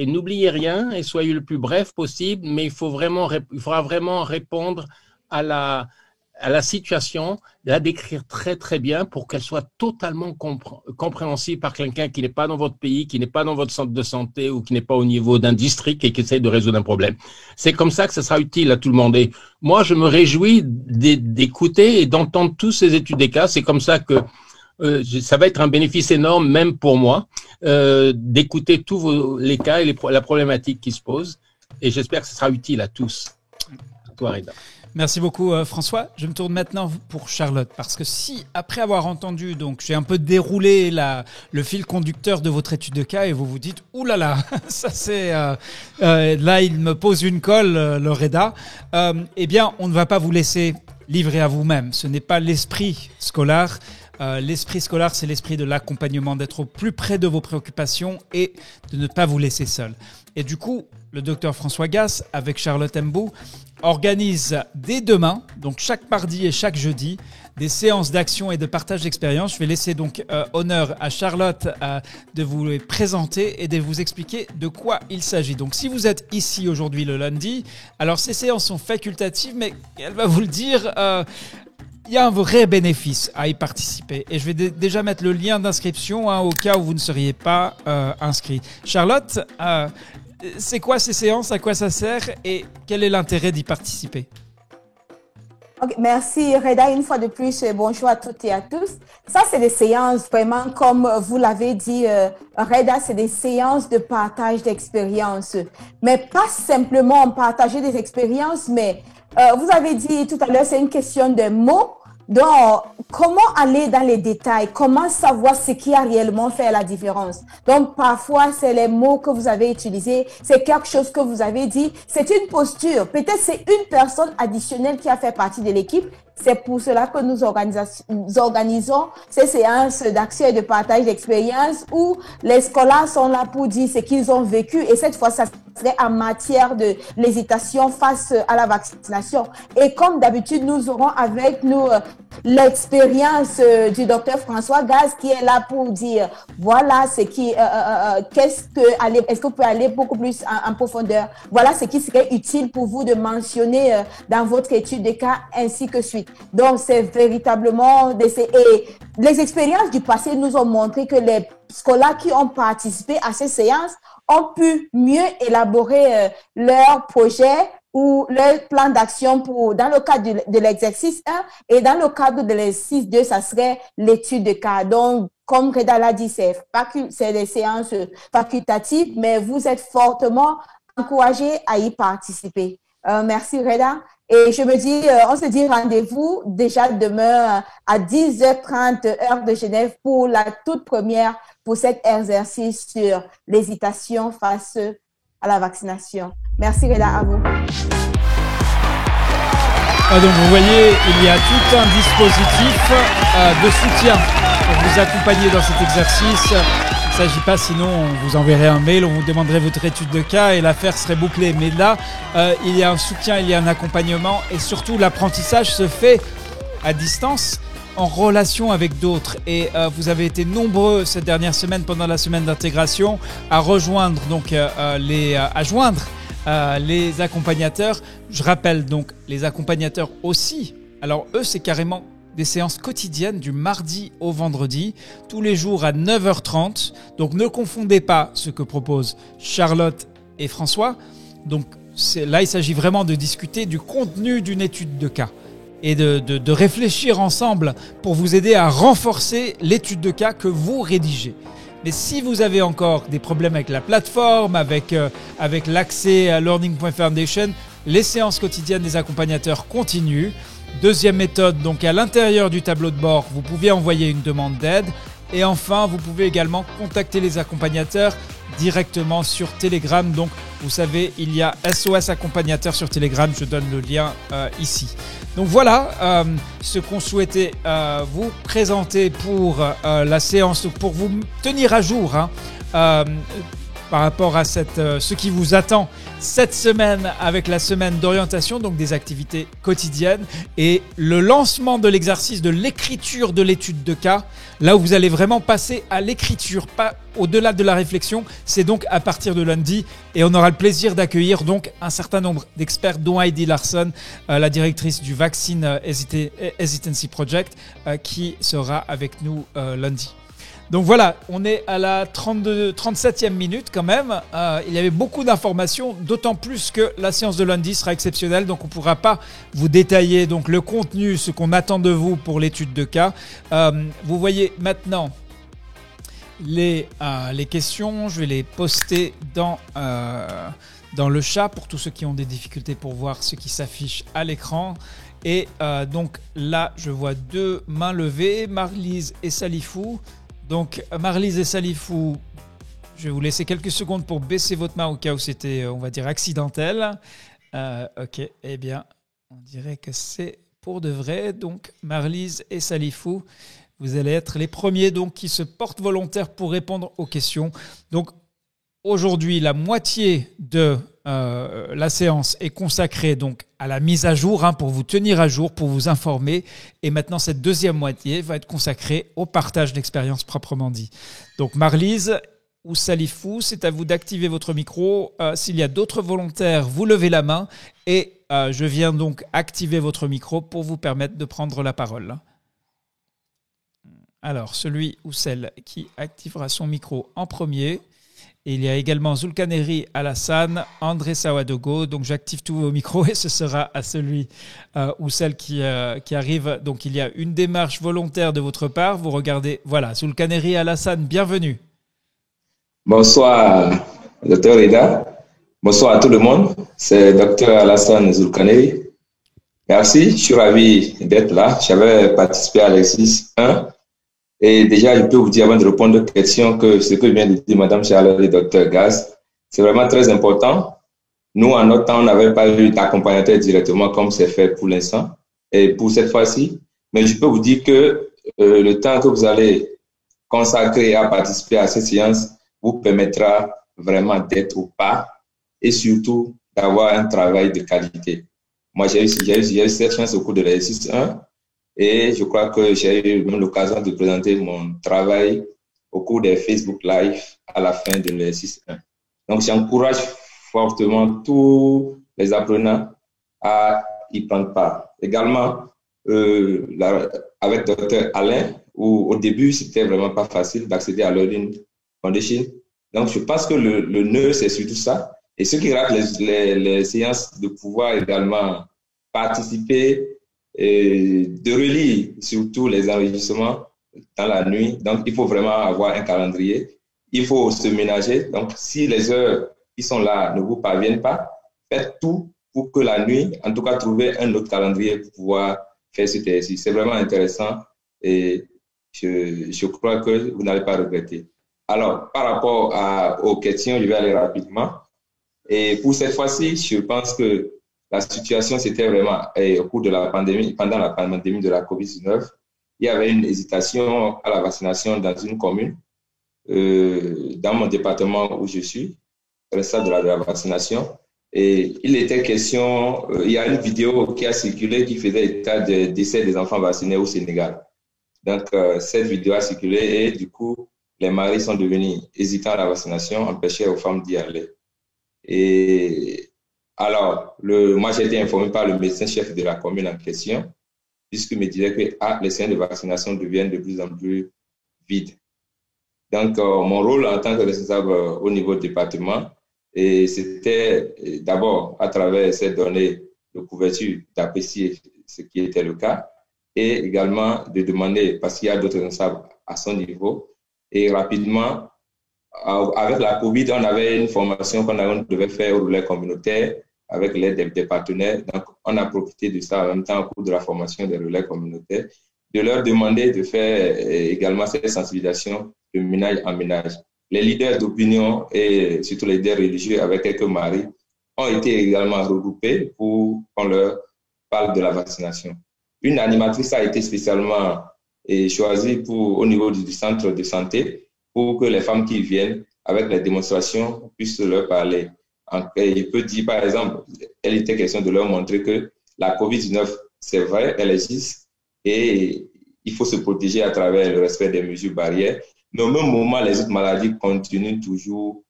n'oubliez rien et soyez le plus bref possible, mais il faudra vraiment répondre à la situation, la décrire très très bien pour qu'elle soit totalement compréhensible par quelqu'un qui n'est pas dans votre pays, qui n'est pas dans votre centre de santé ou qui n'est pas au niveau d'un district et qui essaie de résoudre un problème. C'est comme ça que ça sera utile à tout le monde. Et moi, je me réjouis d'écouter et d'entendre tous ces études des cas. C'est comme ça que ça va être un bénéfice énorme, même pour moi, d'écouter tous les cas et la problématique qui se pose. Et j'espère que ce sera utile à tous. À toi, Reda. Merci beaucoup François. Je me tourne maintenant pour Charlotte parce que si après avoir entendu, donc j'ai un peu déroulé le fil conducteur de votre étude de cas et vous vous dites ouh là là, ça c'est là il me pose une colle le Reda. Eh bien on ne va pas vous laisser livrer à vous-même. Ce n'est pas l'esprit scolaire. L'esprit scolaire, c'est l'esprit de l'accompagnement, d'être au plus près de vos préoccupations et de ne pas vous laisser seul. Et du coup, le docteur François Gass, avec Charlotte Mbou, organise dès demain, donc chaque mardi et chaque jeudi, des séances d'action et de partage d'expérience. Je vais laisser donc honneur à Charlotte de vous les présenter et de vous expliquer de quoi il s'agit. Donc si vous êtes ici aujourd'hui le lundi, alors ces séances sont facultatives, mais elle va vous le dire... il y a un vrai bénéfice à y participer et je vais déjà mettre le lien d'inscription au cas où vous ne seriez pas inscrit. Charlotte, c'est quoi ces séances, à quoi ça sert et quel est l'intérêt d'y participer? Ok, merci Reda, une fois de plus, bonjour à toutes et à tous. Ça, c'est des séances vraiment, comme vous l'avez dit, Reda, c'est des séances de partage d'expériences. Mais pas simplement partager des expériences, mais vous avez dit tout à l'heure, c'est une question de mots. Donc, comment aller dans les détails? Comment savoir ce qui a réellement fait la différence? Donc, parfois, c'est les mots que vous avez utilisés, c'est quelque chose que vous avez dit, c'est une posture. Peut-être c'est une personne additionnelle qui a fait partie de l'équipe. C'est pour cela que nous organisons ces séances d'action et de partage d'expérience où les scolaires sont là pour dire ce qu'ils ont vécu. Et cette fois, ça serait en matière de l'hésitation face à la vaccination. Et comme d'habitude, nous aurons avec nous l'expérience du docteur François Gaz qui est là pour dire voilà ce qui, est-ce que vous pouvez aller beaucoup plus en profondeur? Voilà ce qui serait utile pour vous de mentionner dans votre étude de cas ainsi que suite. Donc, c'est véritablement et les expériences du passé nous ont montré que les scolaires qui ont participé à ces séances ont pu mieux élaborer leur projet ou leur plan d'action dans le cadre de l'exercice 1 et dans le cadre de l'exercice 2, ça serait l'étude de cas. Donc, comme Reda l'a dit, c'est des séances facultatives, mais vous êtes fortement encouragés à y participer. Merci Reda. Et je me dis, on se dit rendez-vous déjà demain à 10h30 heure de Genève pour la toute première, pour cet exercice sur l'hésitation face à la vaccination. Merci Reda, à vous. Donc vous voyez, il y a tout un dispositif de soutien pour vous accompagner dans cet exercice. Il ne s'agit pas, sinon on vous enverrait un mail, on vous demanderait votre étude de cas et l'affaire serait bouclée. Mais là, il y a un soutien, il y a un accompagnement et surtout l'apprentissage se fait à distance en relation avec d'autres. Et vous avez été nombreux cette dernière semaine, pendant la semaine d'intégration, à rejoindre donc les accompagnateurs. Je rappelle donc les accompagnateurs aussi. Alors eux, c'est carrément des séances quotidiennes du mardi au vendredi, tous les jours à 9h30. Donc ne confondez pas ce que proposent Charlotte et François. Donc là, il s'agit vraiment de discuter du contenu d'une étude de cas et de réfléchir ensemble pour vous aider à renforcer l'étude de cas que vous rédigez. Mais si vous avez encore des problèmes avec la plateforme, avec l'accès à Learning.Foundation, les séances quotidiennes des accompagnateurs continuent. Deuxième méthode, donc à l'intérieur du tableau de bord, vous pouvez envoyer une demande d'aide. Et enfin, vous pouvez également contacter les accompagnateurs directement sur Telegram. Donc, vous savez, il y a SOS Accompagnateur sur Telegram. Je donne le lien ici. Donc voilà ce qu'on souhaitait vous présenter pour la séance, pour vous tenir à jour par rapport à ce qui vous attend cette semaine avec la semaine d'orientation, donc des activités quotidiennes et le lancement de l'exercice de l'écriture de l'étude de cas, là où vous allez vraiment passer à l'écriture, pas au-delà de la réflexion. C'est donc à partir de lundi et on aura le plaisir d'accueillir donc un certain nombre d'experts, dont Heidi Larson, la directrice du Vaccine Hesitancy Project, qui sera avec nous lundi. Donc voilà, on est à la 37e minute quand même. Il y avait beaucoup d'informations, d'autant plus que la séance de lundi sera exceptionnelle. Donc on ne pourra pas vous détailler donc, le contenu, ce qu'on attend de vous pour l'étude de cas. Vous voyez maintenant les questions. Je vais les poster dans le chat pour tous ceux qui ont des difficultés pour voir ce qui s'affiche à l'écran. Et donc là, je vois 2 mains levées, Marlise et Salifou. Donc, Marlise et Salifou, je vais vous laisser quelques secondes pour baisser votre main au cas où c'était, on va dire, accidentel. Ok, eh bien, on dirait que c'est pour de vrai. Donc, Marlise et Salifou, vous allez être les premiers donc, qui se portent volontaires pour répondre aux questions. Donc, aujourd'hui, la moitié de la séance est consacrée donc à la mise à jour, pour vous tenir à jour, pour vous informer. Et maintenant, cette deuxième moitié va être consacrée au partage d'expérience proprement dit. Donc, Marlise ou Salifou, c'est à vous d'activer votre micro. S'il y a d'autres volontaires, vous levez la main et je viens donc activer votre micro pour vous permettre de prendre la parole. Alors, celui ou celle qui activera son micro en premier. Et il y a également Zulkaneri Alassane, André Sawadogo. Donc j'active tous vos micros et ce sera à celui ou celle qui arrive. Donc il y a une démarche volontaire de votre part. Vous regardez, voilà, Zulkaneri Alassane, bienvenue. Bonsoir, Dr Reda. Bonsoir à tout le monde. C'est Dr Alassane Zulkaneri. Merci, je suis ravi d'être là. J'avais participé à l'exercice 1. Et déjà, je peux vous dire avant de répondre aux questions que ce que vient de dire Mme Charlotte et Dr Gaz, c'est vraiment très important. Nous, en notre temps, on n'avait pas eu d'accompagnateur directement comme c'est fait pour l'instant et pour cette fois-ci. Mais je peux vous dire que le temps que vous allez consacrer à participer à cette séance vous permettra vraiment d'être au pas et surtout d'avoir un travail de qualité. Moi, j'ai eu cette chance au cours de l'exercice 1. Et je crois que j'ai eu même l'occasion de présenter mon travail au cours des Facebook Live à la fin de l'exercice 1. Donc, j'encourage fortement tous les apprenants à y prendre part. Également, avec Dr Alain, où au début, c'était vraiment pas facile d'accéder à Learning Foundation. Donc, je pense que le nœud, c'est surtout ça. Et ceux qui ratent les séances, de pouvoir également participer et de relire surtout les enregistrements dans la nuit. Donc, il faut vraiment avoir un calendrier. Il faut se ménager. Donc, si les heures qui sont là ne vous parviennent pas, faites tout pour que la nuit, en tout cas, trouver un autre calendrier pour pouvoir faire cet exercice. C'est vraiment intéressant et je crois que vous n'allez pas regretter. Alors, par rapport aux questions, je vais aller rapidement. Et pour cette fois-ci, je pense que la situation, c'était vraiment au cours de la pandémie, pendant la pandémie de la COVID-19, il y avait une hésitation à la vaccination dans une commune, dans mon département où je suis, le stade de la vaccination. Et il était question, il y a une vidéo qui a circulé qui faisait état de décès des enfants vaccinés au Sénégal. Donc, cette vidéo a circulé et du coup, les maris sont devenus hésitants à la vaccination, empêchaient aux femmes d'y aller. Et alors, moi, j'ai été informé par le médecin-chef de la commune en question, puisqu'il me disait que les centres de vaccination deviennent de plus en plus vides. Donc, mon rôle en tant que responsable au niveau du département, c'était d'abord, à travers ces données de couverture, d'apprécier ce qui était le cas, et également de demander, parce qu'il y a d'autres responsables à son niveau, et rapidement, avec la COVID, on avait une formation qu'on devait faire au relais communautaire avec l'aide des partenaires. Donc, on a profité de ça en même temps au cours de la formation des relais communautaires, de leur demander de faire également cette sensibilisation de ménage en ménage. Les leaders d'opinion et surtout les leaders religieux avec quelques maris ont été également regroupés pour qu'on leur parle de la vaccination. Une animatrice a été spécialement choisie au niveau du centre de santé pour que les femmes qui viennent avec les démonstrations puissent leur parler. Je peux dire, par exemple, elle était question de leur montrer que la COVID-19, c'est vrai, elle existe et il faut se protéger à travers le respect des mesures barrières. Mais au même moment, les autres maladies continuent toujours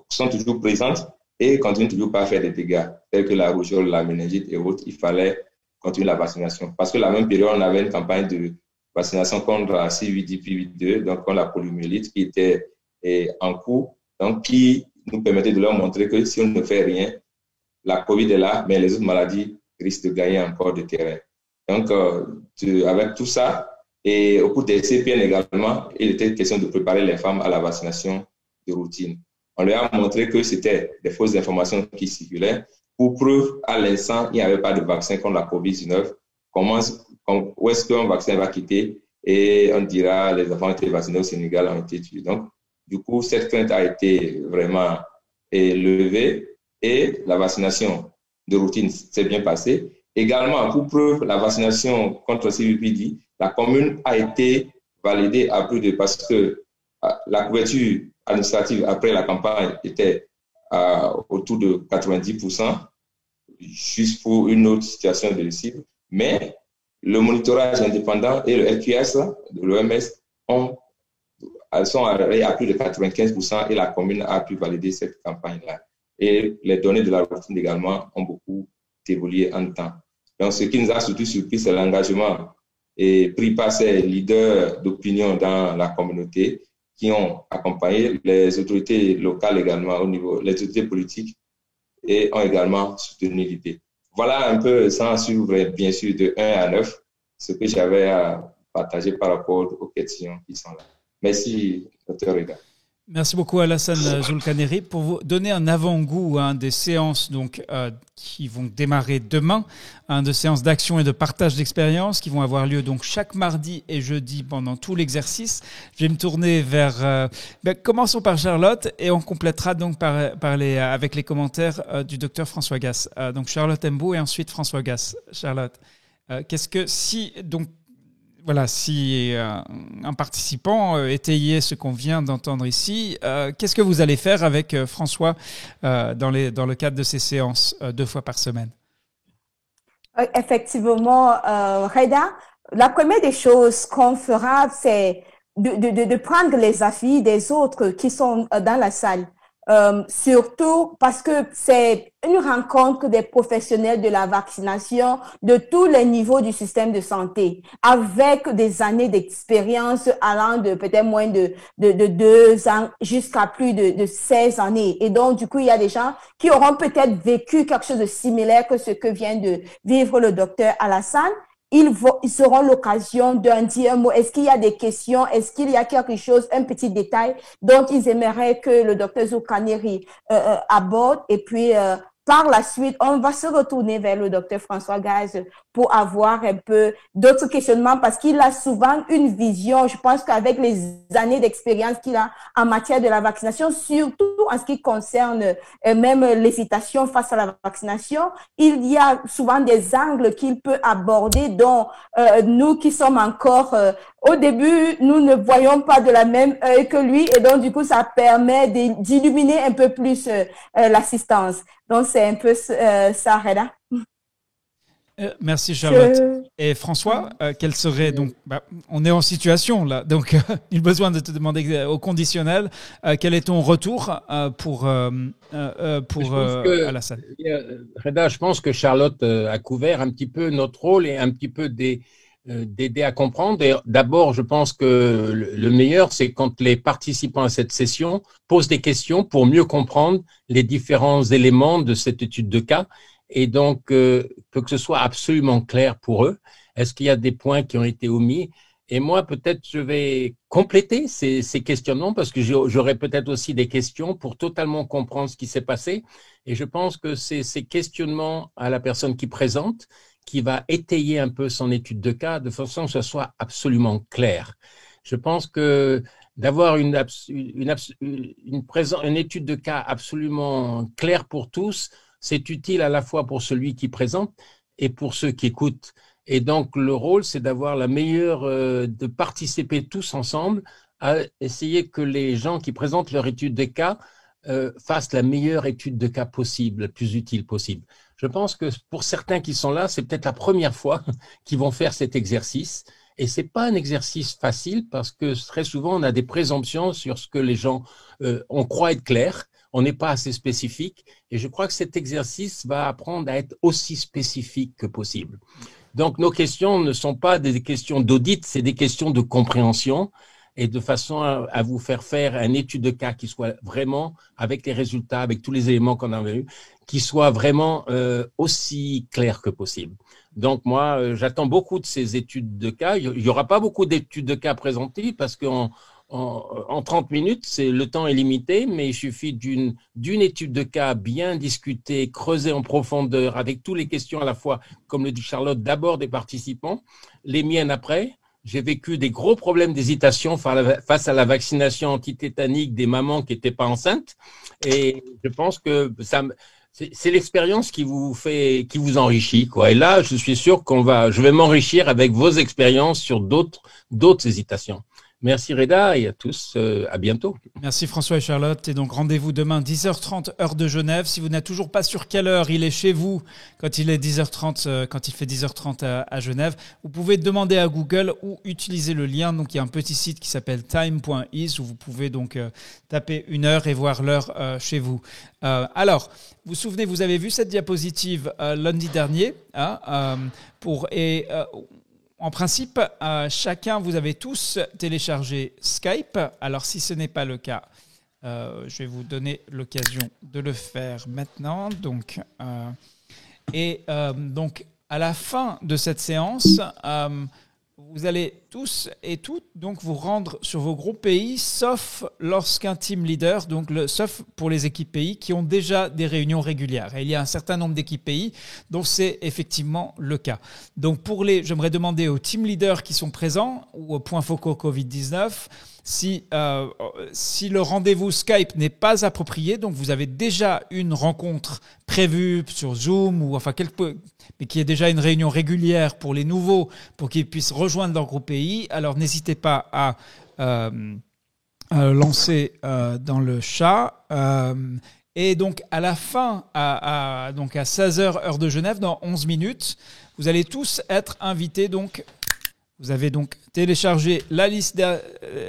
sont toujours présentes et continuent toujours pas à faire des dégâts, tels que la rougeole, la méningite et autres. Il fallait continuer la vaccination. Parce que la même période, on avait une campagne de vaccination contre la C8, 8, donc contre la poliomyélite qui était en cours, donc qui nous permettait de leur montrer que si on ne fait rien, la COVID est là, mais les autres maladies risquent de gagner encore de terrain. Donc, avec tout ça, et au cours des CPN également, il était question de préparer les femmes à la vaccination de routine. On leur a montré que c'était des fausses informations qui circulaient. Pour preuve, à l'instant, il n'y avait pas de vaccin contre la COVID-19. Où est-ce qu'un vaccin va quitter et on dira les enfants qui étaient vaccinés au Sénégal ont été tués. Donc, du coup, cette crainte a été vraiment levée et la vaccination de routine s'est bien passée. Également, pour preuve, la vaccination contre CVPD, la commune a été validée à plus de, parce que la couverture administrative après la campagne était autour de 90%, juste pour une autre situation de cible. Mais le monitorage indépendant et le LQS de l'OMS sont arrivés à plus de 95% et la commune a pu valider cette campagne-là. Et les données de la routine également ont beaucoup évolué en temps. Donc, ce qui nous a surtout surpris, c'est l'engagement pris par ces leaders d'opinion dans la communauté qui ont accompagné les autorités locales également au niveau, les autorités politiques et ont également soutenu l'idée. Voilà un peu, sans suivre bien sûr de 1 à 9, ce que j'avais à partager par rapport aux questions qui sont là. Merci, Dr. Reda. Merci beaucoup Alassane Zulkaneri pour vous donner un avant-goût des séances qui vont démarrer demain, de séances d'action et de partage d'expériences qui vont avoir lieu donc chaque mardi et jeudi pendant tout l'exercice. Je vais me tourner vers commençons par Charlotte et on complétera donc avec les commentaires du docteur François Gass. Donc Charlotte Mbeau et ensuite François Gass. Charlotte, si un participant étayait ce qu'on vient d'entendre ici, qu'est-ce que vous allez faire avec François dans le cadre de ces séances 2 fois par semaine? Effectivement, Reda, la première des choses qu'on fera, c'est de prendre les avis des autres qui sont dans la salle. Surtout parce que c'est une rencontre des professionnels de la vaccination de tous les niveaux du système de santé, avec des années d'expérience allant de peut-être moins de 2 ans jusqu'à plus de 16 années. Et donc, du coup, il y a des gens qui auront peut-être vécu quelque chose de similaire que ce que vient de vivre le docteur Alassane. Ils auront l'occasion d'un dire un mot. Est-ce qu'il y a des questions? Est-ce qu'il y a quelque chose, un petit détail dont ils aimeraient que le docteur Zulkaneri aborde? Et puis, par la suite, on va se retourner vers le docteur François Gass pour avoir un peu d'autres questionnements parce qu'il a souvent une vision. Je pense qu'avec les années d'expérience qu'il a en matière de la vaccination, surtout en ce qui concerne même l'hésitation face à la vaccination, il y a souvent des angles qu'il peut aborder dont nous qui sommes encore au début, nous ne voyons pas de la même œil que lui et donc du coup, ça permet d'illuminer un peu plus l'assistance. Donc, c'est un peu ça, Reda. Merci Charlotte. Et François, quel serait donc on est en situation là, donc il a besoin de te demander au conditionnel quel est ton retour pour Alassane. Reda, je pense que Charlotte a couvert un petit peu notre rôle et un petit peu d'aider à comprendre. Et d'abord, je pense que le meilleur, c'est quand les participants à cette session posent des questions pour mieux comprendre les différents éléments de cette étude de cas. Et donc, que ce soit absolument clair pour eux. Est-ce qu'il y a des points qui ont été omis? Et moi, peut-être, je vais compléter ces questionnements parce que j'aurai peut-être aussi des questions pour totalement comprendre ce qui s'est passé. Et je pense que c'est ces questionnements à la personne qui présente qui va étayer un peu son étude de cas de façon que ce soit absolument clair. Je pense que d'avoir une étude de cas absolument claire pour tous, c'est utile à la fois pour celui qui présente et pour ceux qui écoutent. Et donc, le rôle, c'est d'avoir la meilleure, de participer tous ensemble à essayer que les gens qui présentent leur étude de cas fassent la meilleure étude de cas possible, la plus utile possible. Je pense que pour certains qui sont là, c'est peut-être la première fois qu'ils vont faire cet exercice. Et c'est pas un exercice facile parce que très souvent, on a des présomptions sur ce que les gens, on croit être clair. On n'est pas assez spécifique et je crois que cet exercice va apprendre à être aussi spécifique que possible. Donc, nos questions ne sont pas des questions d'audit, c'est des questions de compréhension et de façon à vous faire une étude de cas qui soit vraiment, avec les résultats, avec tous les éléments qu'on avait eus, qui soit vraiment aussi clair que possible. Donc, moi, j'attends beaucoup de ces études de cas. Il n'y aura pas beaucoup d'études de cas présentées parce qu'en 30 minutes, le temps est limité, mais il suffit d'une étude de cas bien discutée, creusée en profondeur, avec toutes les questions à la fois, comme le dit Charlotte, d'abord des participants, les miennes après. J'ai vécu des gros problèmes d'hésitation face à la vaccination antitétanique des mamans qui n'étaient pas enceintes, et je pense que c'est l'expérience qui vous enrichit, quoi. Et là, je suis sûr je vais m'enrichir avec vos expériences sur d'autres hésitations. Merci Reda et à tous, à bientôt. Merci François et Charlotte. Et donc rendez-vous demain 10h30 heure de Genève. Si vous n'êtes toujours pas sur quelle heure il est chez vous quand il est 10h30, quand il fait 10h30 à Genève, vous pouvez demander à Google ou utiliser le lien. Donc il y a un petit site qui s'appelle time.is où vous pouvez donc taper une heure et voir l'heure chez vous. Alors, vous vous souvenez, vous avez vu cette diapositive lundi dernier, en principe, chacun, vous avez tous téléchargé Skype. Alors, si ce n'est pas le cas, je vais vous donner l'occasion de le faire maintenant. Donc, à la fin de cette séance, vous allez tous et toutes donc vous rendre sur vos groupes pays, sauf lorsqu'un team leader, sauf pour les équipes pays qui ont déjà des réunions régulières. Et il y a un certain nombre d'équipes pays dont c'est effectivement le cas. Donc j'aimerais demander aux team leaders qui sont présents ou aux points focaux Covid-19 si le rendez-vous Skype n'est pas approprié, donc vous avez déjà une rencontre prévue sur Zoom mais qui est déjà une réunion régulière pour les nouveaux, pour qu'ils puissent rejoindre leur groupe pays, alors n'hésitez pas à lancer dans le chat. Et donc à la fin, à 16h heure de Genève, dans 11 minutes, vous allez tous être invités. Donc, vous avez donc téléchargé la liste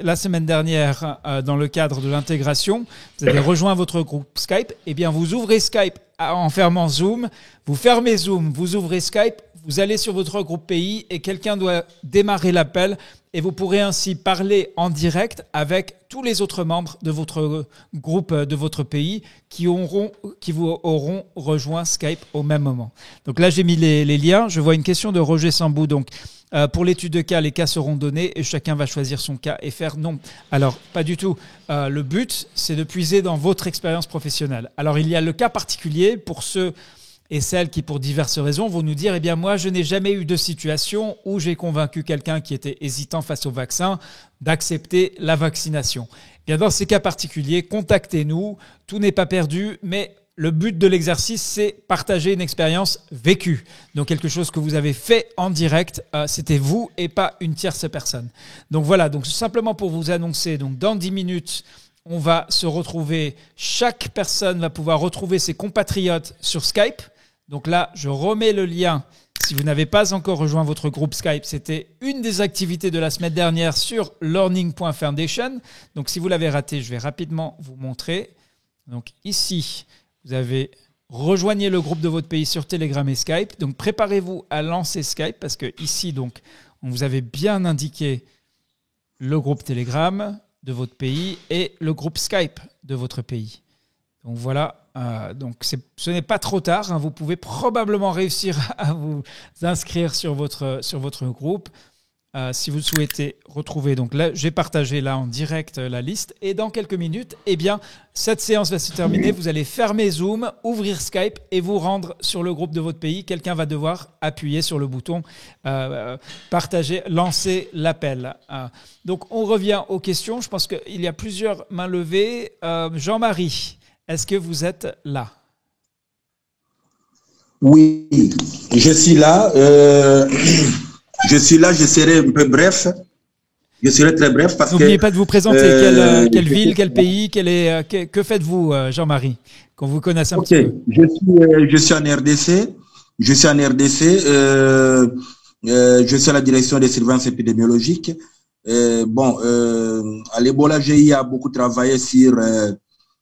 la semaine dernière dans le cadre de l'intégration. Vous avez rejoint votre groupe Skype. Eh bien, vous ouvrez Skype en fermant Zoom. Vous fermez Zoom, vous ouvrez Skype. Vous allez sur votre groupe pays et quelqu'un doit démarrer l'appel et vous pourrez ainsi parler en direct avec tous les autres membres de votre groupe de votre pays qui vous auront rejoint Skype au même moment. Donc là, j'ai mis les liens. Je vois une question de Roger Sambou. Donc, pour l'étude de cas, les cas seront donnés et chacun va choisir son cas et faire non. Alors, pas du tout. Le but, c'est de puiser dans votre expérience professionnelle. Alors, il y a le cas particulier pour ceux et celles qui, pour diverses raisons, vont nous dire « Eh bien, moi, je n'ai jamais eu de situation où j'ai convaincu quelqu'un qui était hésitant face au vaccin d'accepter la vaccination. » Bien, dans ces cas particuliers, contactez-nous. Tout n'est pas perdu, mais le but de l'exercice, c'est partager une expérience vécue. Donc, quelque chose que vous avez fait en direct, c'était vous et pas une tierce personne. Donc, voilà. Donc, simplement pour vous annoncer, donc, dans 10 minutes, on va se retrouver. Chaque personne va pouvoir retrouver ses compatriotes sur Skype. Donc là, je remets le lien. Si vous n'avez pas encore rejoint votre groupe Skype, c'était une des activités de la semaine dernière sur learning.foundation. Donc, si vous l'avez raté, je vais rapidement vous montrer. Donc, ici, vous avez rejoigné le groupe de votre pays sur Telegram et Skype. Donc, préparez-vous à lancer Skype parce que ici, donc, on vous avait bien indiqué le groupe Telegram de votre pays et le groupe Skype de votre pays. Donc, voilà. Ce n'est pas trop tard, hein. Vous pouvez probablement réussir à vous inscrire sur votre groupe si vous souhaitez retrouver. Donc là, j'ai partagé là en direct la liste et dans quelques minutes, eh bien, cette séance va se terminer. Vous allez fermer Zoom, ouvrir Skype et vous rendre sur le groupe de votre pays. Quelqu'un va devoir appuyer sur le bouton partager, lancer l'appel. Donc, on revient aux questions. Je pense qu'il y a plusieurs mains levées. Jean-Marie. Est-ce que vous êtes là? Oui, je suis là. Je serai un peu bref. Je serai très bref parce que... N'oubliez pas de vous présenter. Quelle ville, quel pays, que faites-vous, Jean-Marie, qu'on vous connaisse un petit peu? Je suis en RDC. Je suis à la direction des surveillances épidémiologiques. À l'Ebola, j'ai beaucoup travaillé sur...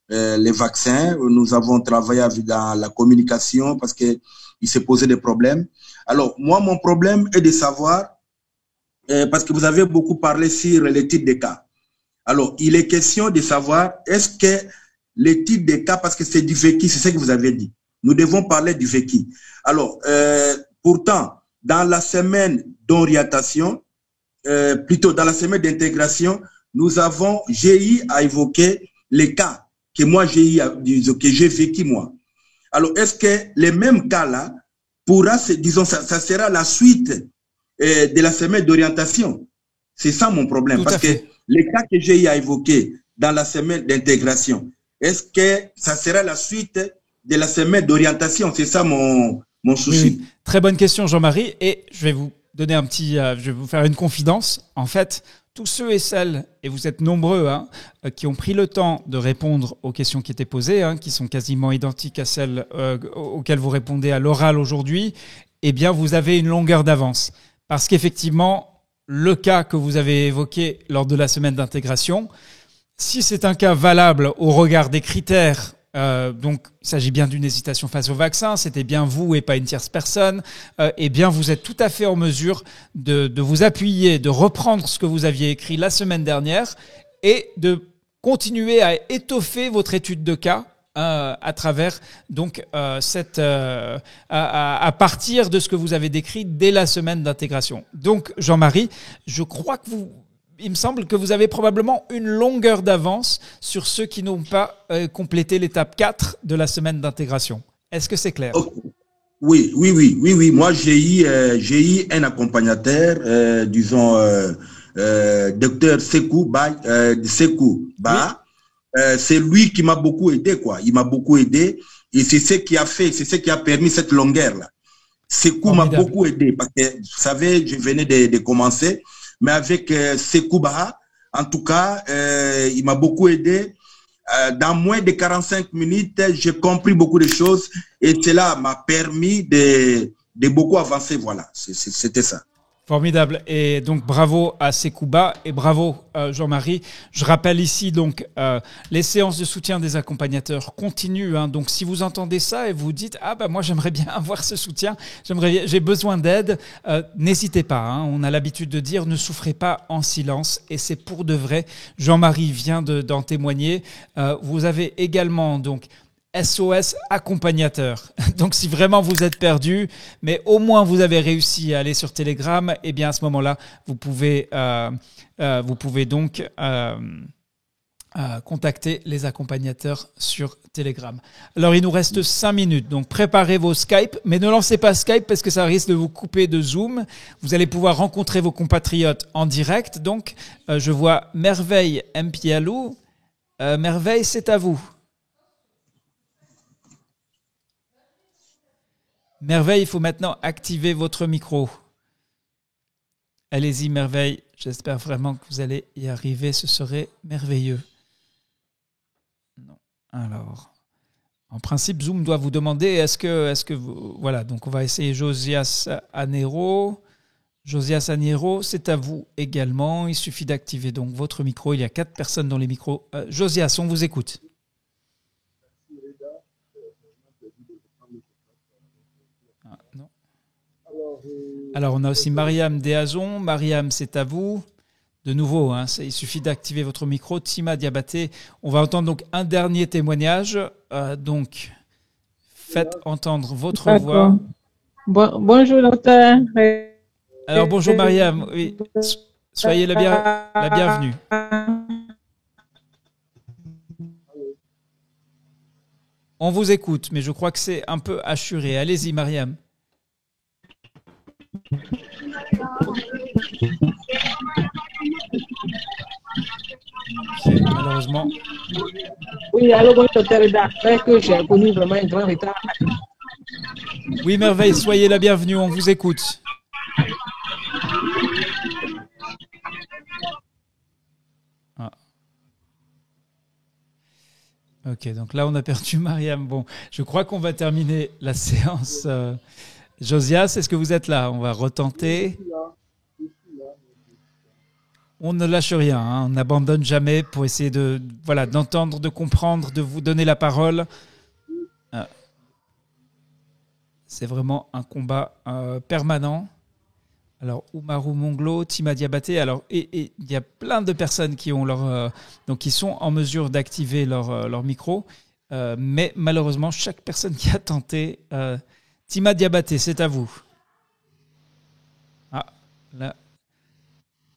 les vaccins, nous avons travaillé dans la communication parce que il s'est posé des problèmes. Alors, moi, mon problème est de savoir, parce que vous avez beaucoup parlé sur les types de cas. Alors, il est question de savoir, est-ce que les types de cas, parce que c'est du vécu, c'est ce que vous avez dit. Nous devons parler du vécu. Alors, pourtant, dans la semaine d'orientation, plutôt dans la semaine d'intégration, j'ai eu à évoquer les cas que moi j'ai vécu moi. Alors, est-ce que les mêmes cas-là ça sera la suite de la semaine d'orientation? C'est ça mon problème. Parce que les cas que j'ai eu à évoquer dans la semaine d'intégration, est-ce que ça sera la suite de la semaine d'orientation? C'est ça mon souci. Oui. Très bonne question, Jean-Marie. Et je vais vous donner je vais vous faire une confidence. En fait, tous ceux et celles, et vous êtes nombreux, qui ont pris le temps de répondre aux questions qui étaient posées, qui sont quasiment identiques à celles auxquelles vous répondez à l'oral aujourd'hui, eh bien, vous avez une longueur d'avance. Parce qu'effectivement, le cas que vous avez évoqué lors de la semaine d'intégration, si c'est un cas valable au regard des critères Donc, il s'agit bien d'une hésitation face au vaccin. C'était bien vous et pas une tierce personne. Eh bien, vous êtes tout à fait en mesure de vous appuyer, de reprendre ce que vous aviez écrit la semaine dernière et de continuer à étoffer votre étude de cas à travers donc à partir de ce que vous avez décrit dès la semaine d'intégration. Donc, Jean-Marie, je crois que il me semble que vous avez probablement une longueur d'avance sur ceux qui n'ont pas complété l'étape 4 de la semaine d'intégration. Est-ce que c'est clair? Oui. Moi, j'ai eu un accompagnateur, disons, docteur Sekou Ba. C'est lui qui m'a beaucoup aidé, quoi. Il m'a beaucoup aidé et c'est ce qui a permis cette longueur-là. Sekou m'a beaucoup aidé parce que, vous savez, je venais de commencer. Mais avec Sekou Ba, en tout cas, il m'a beaucoup aidé. Dans moins de 45 minutes, j'ai compris beaucoup de choses et cela m'a permis de beaucoup avancer. Voilà, c'était ça. Formidable. Et donc, bravo à Sekou Ba et bravo Jean-Marie. Je rappelle ici donc les séances de soutien des accompagnateurs continuent. Donc, si vous entendez ça et vous dites « Ah moi j'aimerais bien avoir ce soutien, j'ai besoin d'aide », n'hésitez pas. On a l'habitude de dire « Ne souffrez pas en silence » et c'est pour de vrai. Jean-Marie vient d'en témoigner. Vous avez également donc SOS accompagnateur. Donc, si vraiment vous êtes perdu, mais au moins vous avez réussi à aller sur Telegram, eh bien à ce moment-là, vous pouvez donc contacter les accompagnateurs sur Telegram. Alors, il nous reste 5 minutes. Donc, préparez vos Skype, mais ne lancez pas Skype parce que ça risque de vous couper de Zoom. Vous allez pouvoir rencontrer vos compatriotes en direct. Donc, je vois Merveille Mpialou. Merveille, c'est à vous. Merveille, il faut maintenant activer votre micro. Allez-y, Merveille. J'espère vraiment que vous allez y arriver. Ce serait merveilleux. Non. Alors, en principe, Zoom doit vous demander est-ce que vous... Voilà, donc on va essayer Josias Anero. Josias Anero, c'est à vous également. Il suffit d'activer donc votre micro. Il y a 4 personnes dans les micros. Josias, on vous écoute. Alors, on a aussi Mariam Deazon. Mariam, c'est à vous. De nouveau, il suffit d'activer votre micro. Tima Diabaté, on va entendre donc un dernier témoignage. Donc, faites entendre votre voix. Bonjour, docteur. Alors, bonjour Mariam. Oui. Soyez la bienvenue. On vous écoute, mais je crois que c'est un peu assuré. Allez-y, Mariam. Malheureusement. Oui, alors bon, docteur Reda, c'est que j'ai connu vraiment un grand retard. Oui, Merveille, soyez la bienvenue, on vous écoute. Ah. Ok, donc là on a perdu Mariam. Bon, je crois qu'on va terminer la séance. Josias, est-ce que vous êtes là? On va retenter. On ne lâche rien, on n'abandonne jamais pour essayer d'entendre, de comprendre, de vous donner la parole. C'est vraiment un combat permanent. Alors, Oumarou Monglo, Tima Diabaté, alors et il y a plein de personnes qui ont qui sont en mesure d'activer leur micro, mais malheureusement, chaque personne qui a tenté. Tima Diabaté, c'est à vous. Ah, là.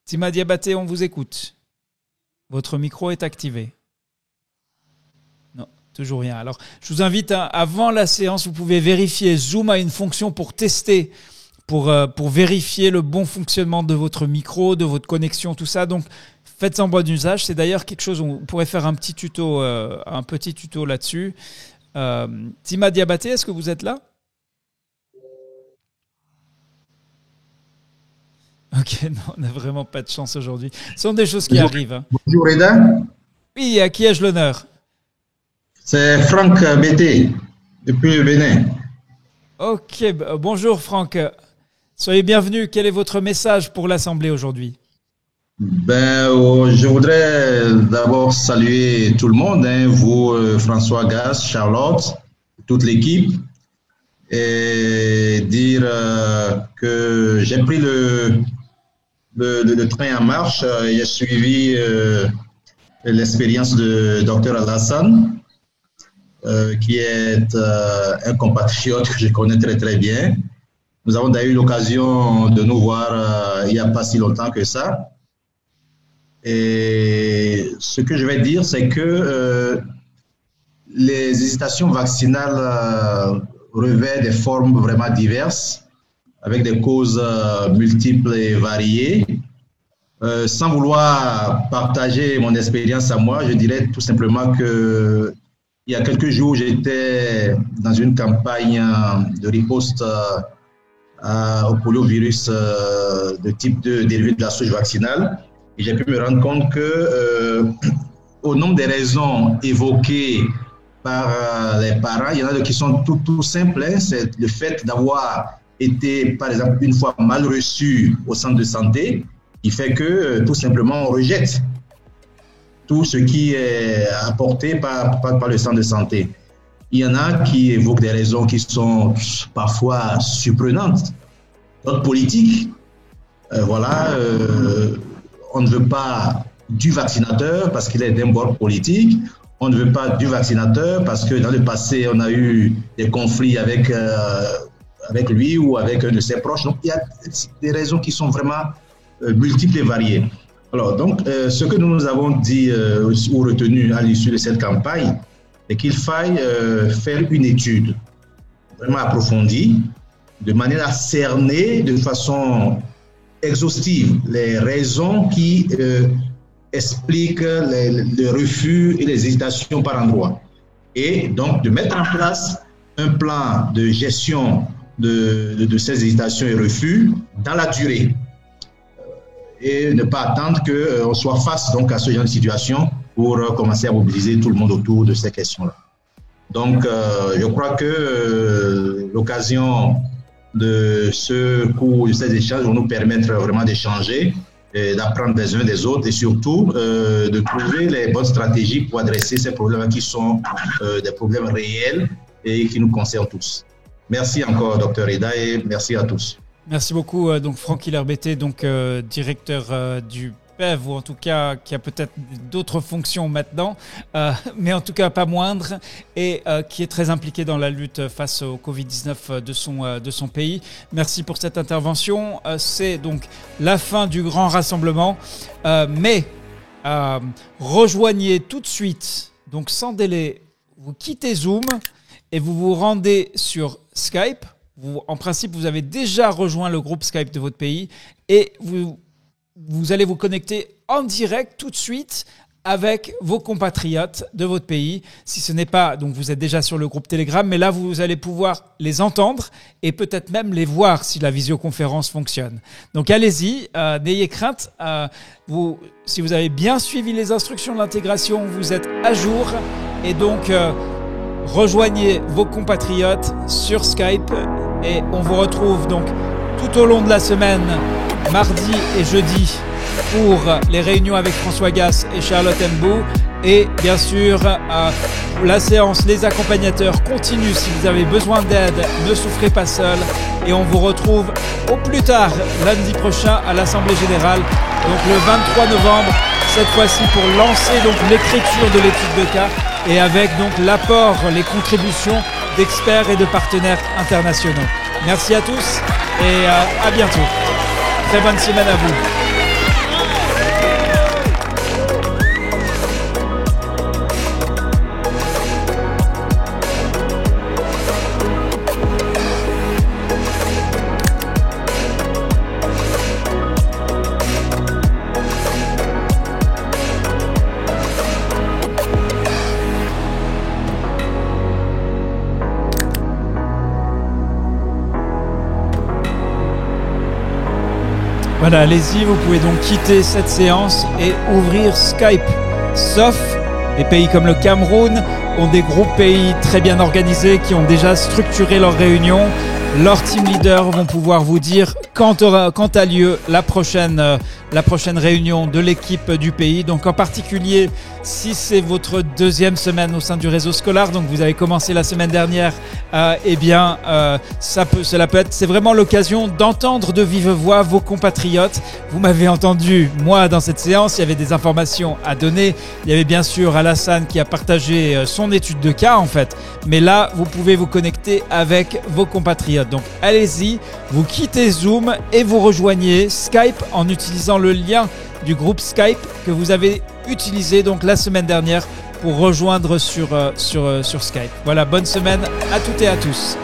Tima Diabaté, on vous écoute. Votre micro est activé. Non, toujours rien. Alors, je vous invite, avant la séance, vous pouvez vérifier. Zoom a une fonction pour tester, pour vérifier le bon fonctionnement de votre micro, de votre connexion, tout ça. Donc, faites-en bon usage. C'est d'ailleurs quelque chose, on pourrait faire un petit tuto là-dessus. Tima Diabaté, est-ce que vous êtes là? Ok, non, on n'a vraiment pas de chance aujourd'hui. Ce sont des choses qui arrivent. Bonjour Reda. Oui, à qui ai-je l'honneur? C'est Franck Bété, depuis le Bénin. Ok, bonjour Franck. Soyez bienvenue. Quel est votre message pour l'Assemblée aujourd'hui? Je voudrais d'abord saluer tout le monde, vous, François Gass, Charlotte, toute l'équipe, et dire que j'ai pris le train en marche. J'ai suivi l'expérience de Dr Alassane, qui est un compatriote que je connais très très bien. Nous avons d'ailleurs eu l'occasion de nous voir il n'y a pas si longtemps que ça. Et ce que je vais dire, c'est que les hésitations vaccinales revêtent des formes vraiment diverses, avec des causes multiples et variées. Sans vouloir partager mon expérience à moi, je dirais tout simplement que il y a quelques jours, j'étais dans une campagne de riposte au poliovirus de type 2 dérivé de la souche vaccinale. Et j'ai pu me rendre compte que, au nombre des raisons évoquées par les parents, il y en a qui sont tout simples. C'est le fait d'avoir été, par exemple, une fois mal reçu au centre de santé, qui fait que, tout simplement, on rejette tout ce qui est apporté par le centre de santé. Il y en a qui évoquent des raisons qui sont parfois surprenantes, d'autres politiques. On ne veut pas du vaccinateur parce qu'il est d'un bord politique. On ne veut pas du vaccinateur parce que dans le passé, on a eu des conflits avec lui ou avec un de ses proches. Donc, il y a des raisons qui sont vraiment multiples et variées. Alors, donc, ce que nous avons dit ou retenu à l'issue de cette campagne, c'est qu'il faille faire une étude vraiment approfondie, de manière à cerner de façon exhaustive les raisons qui expliquent le refus et les hésitations par endroit. Et donc, de mettre en place un plan de gestion de ces hésitations et refus dans la durée. Et ne pas attendre qu'on soit face donc, à ce genre de situation pour commencer à mobiliser tout le monde autour de ces questions-là. Donc, je crois que l'occasion de ce cours, de ces échanges vont nous permettre vraiment d'échanger, d'apprendre des uns des autres et surtout de trouver les bonnes stratégies pour adresser ces problèmes qui sont des problèmes réels et qui nous concernent tous. Merci encore, Dr Reda, et merci à tous. Merci beaucoup, donc Franck Hilaire-Bété, donc directeur du PEV, ou en tout cas qui a peut-être d'autres fonctions maintenant, mais en tout cas pas moindre, et qui est très impliqué dans la lutte face au Covid-19 de son pays. Merci pour cette intervention. C'est donc la fin du grand rassemblement, mais rejoignez tout de suite, donc sans délai, vous quittez Zoom et vous vous rendez sur Skype. En principe, vous avez déjà rejoint le groupe Skype de votre pays et vous allez vous connecter en direct tout de suite avec vos compatriotes de votre pays. Si ce n'est pas, donc vous êtes déjà sur le groupe Telegram, mais là, vous allez pouvoir les entendre et peut-être même les voir si la visioconférence fonctionne. Donc allez-y, n'ayez crainte. Si vous avez bien suivi les instructions de l'intégration, vous êtes à jour et donc rejoignez vos compatriotes sur Skype. Et on vous retrouve donc tout au long de la semaine, mardi et jeudi, pour les réunions avec François Gass et Charlotte Mbou. Et bien sûr, la séance, les accompagnateurs continuent. Si vous avez besoin d'aide, ne souffrez pas seul. Et on vous retrouve au plus tard lundi prochain à l'Assemblée Générale, donc le 23 novembre, cette fois-ci pour lancer donc l'écriture de l'étude de cas et avec donc l'apport, les contributions d'experts et de partenaires internationaux. Merci à tous et à bientôt. Très bonne semaine à vous. Voilà, allez-y, vous pouvez donc quitter cette séance et ouvrir Skype. Sauf les pays comme le Cameroun ont des groupes pays très bien organisés qui ont déjà structuré leurs réunions. Leurs team leaders vont pouvoir vous dire quand a lieu la prochaine réunion de l'équipe du pays. Donc en particulier, si c'est votre deuxième semaine au sein du réseau scolaire, donc vous avez commencé la semaine dernière, c'est vraiment l'occasion d'entendre de vive voix vos compatriotes. Vous m'avez entendu, moi, dans cette séance, il y avait des informations à donner. Il y avait bien sûr Alassane qui a partagé son étude de cas, en fait. Mais là, vous pouvez vous connecter avec vos compatriotes. Donc allez-y, vous quittez Zoom et vous rejoignez Skype en utilisant le lien du groupe Skype que vous avez utilisé donc la semaine dernière pour rejoindre sur Skype. Voilà, bonne semaine à toutes et à tous.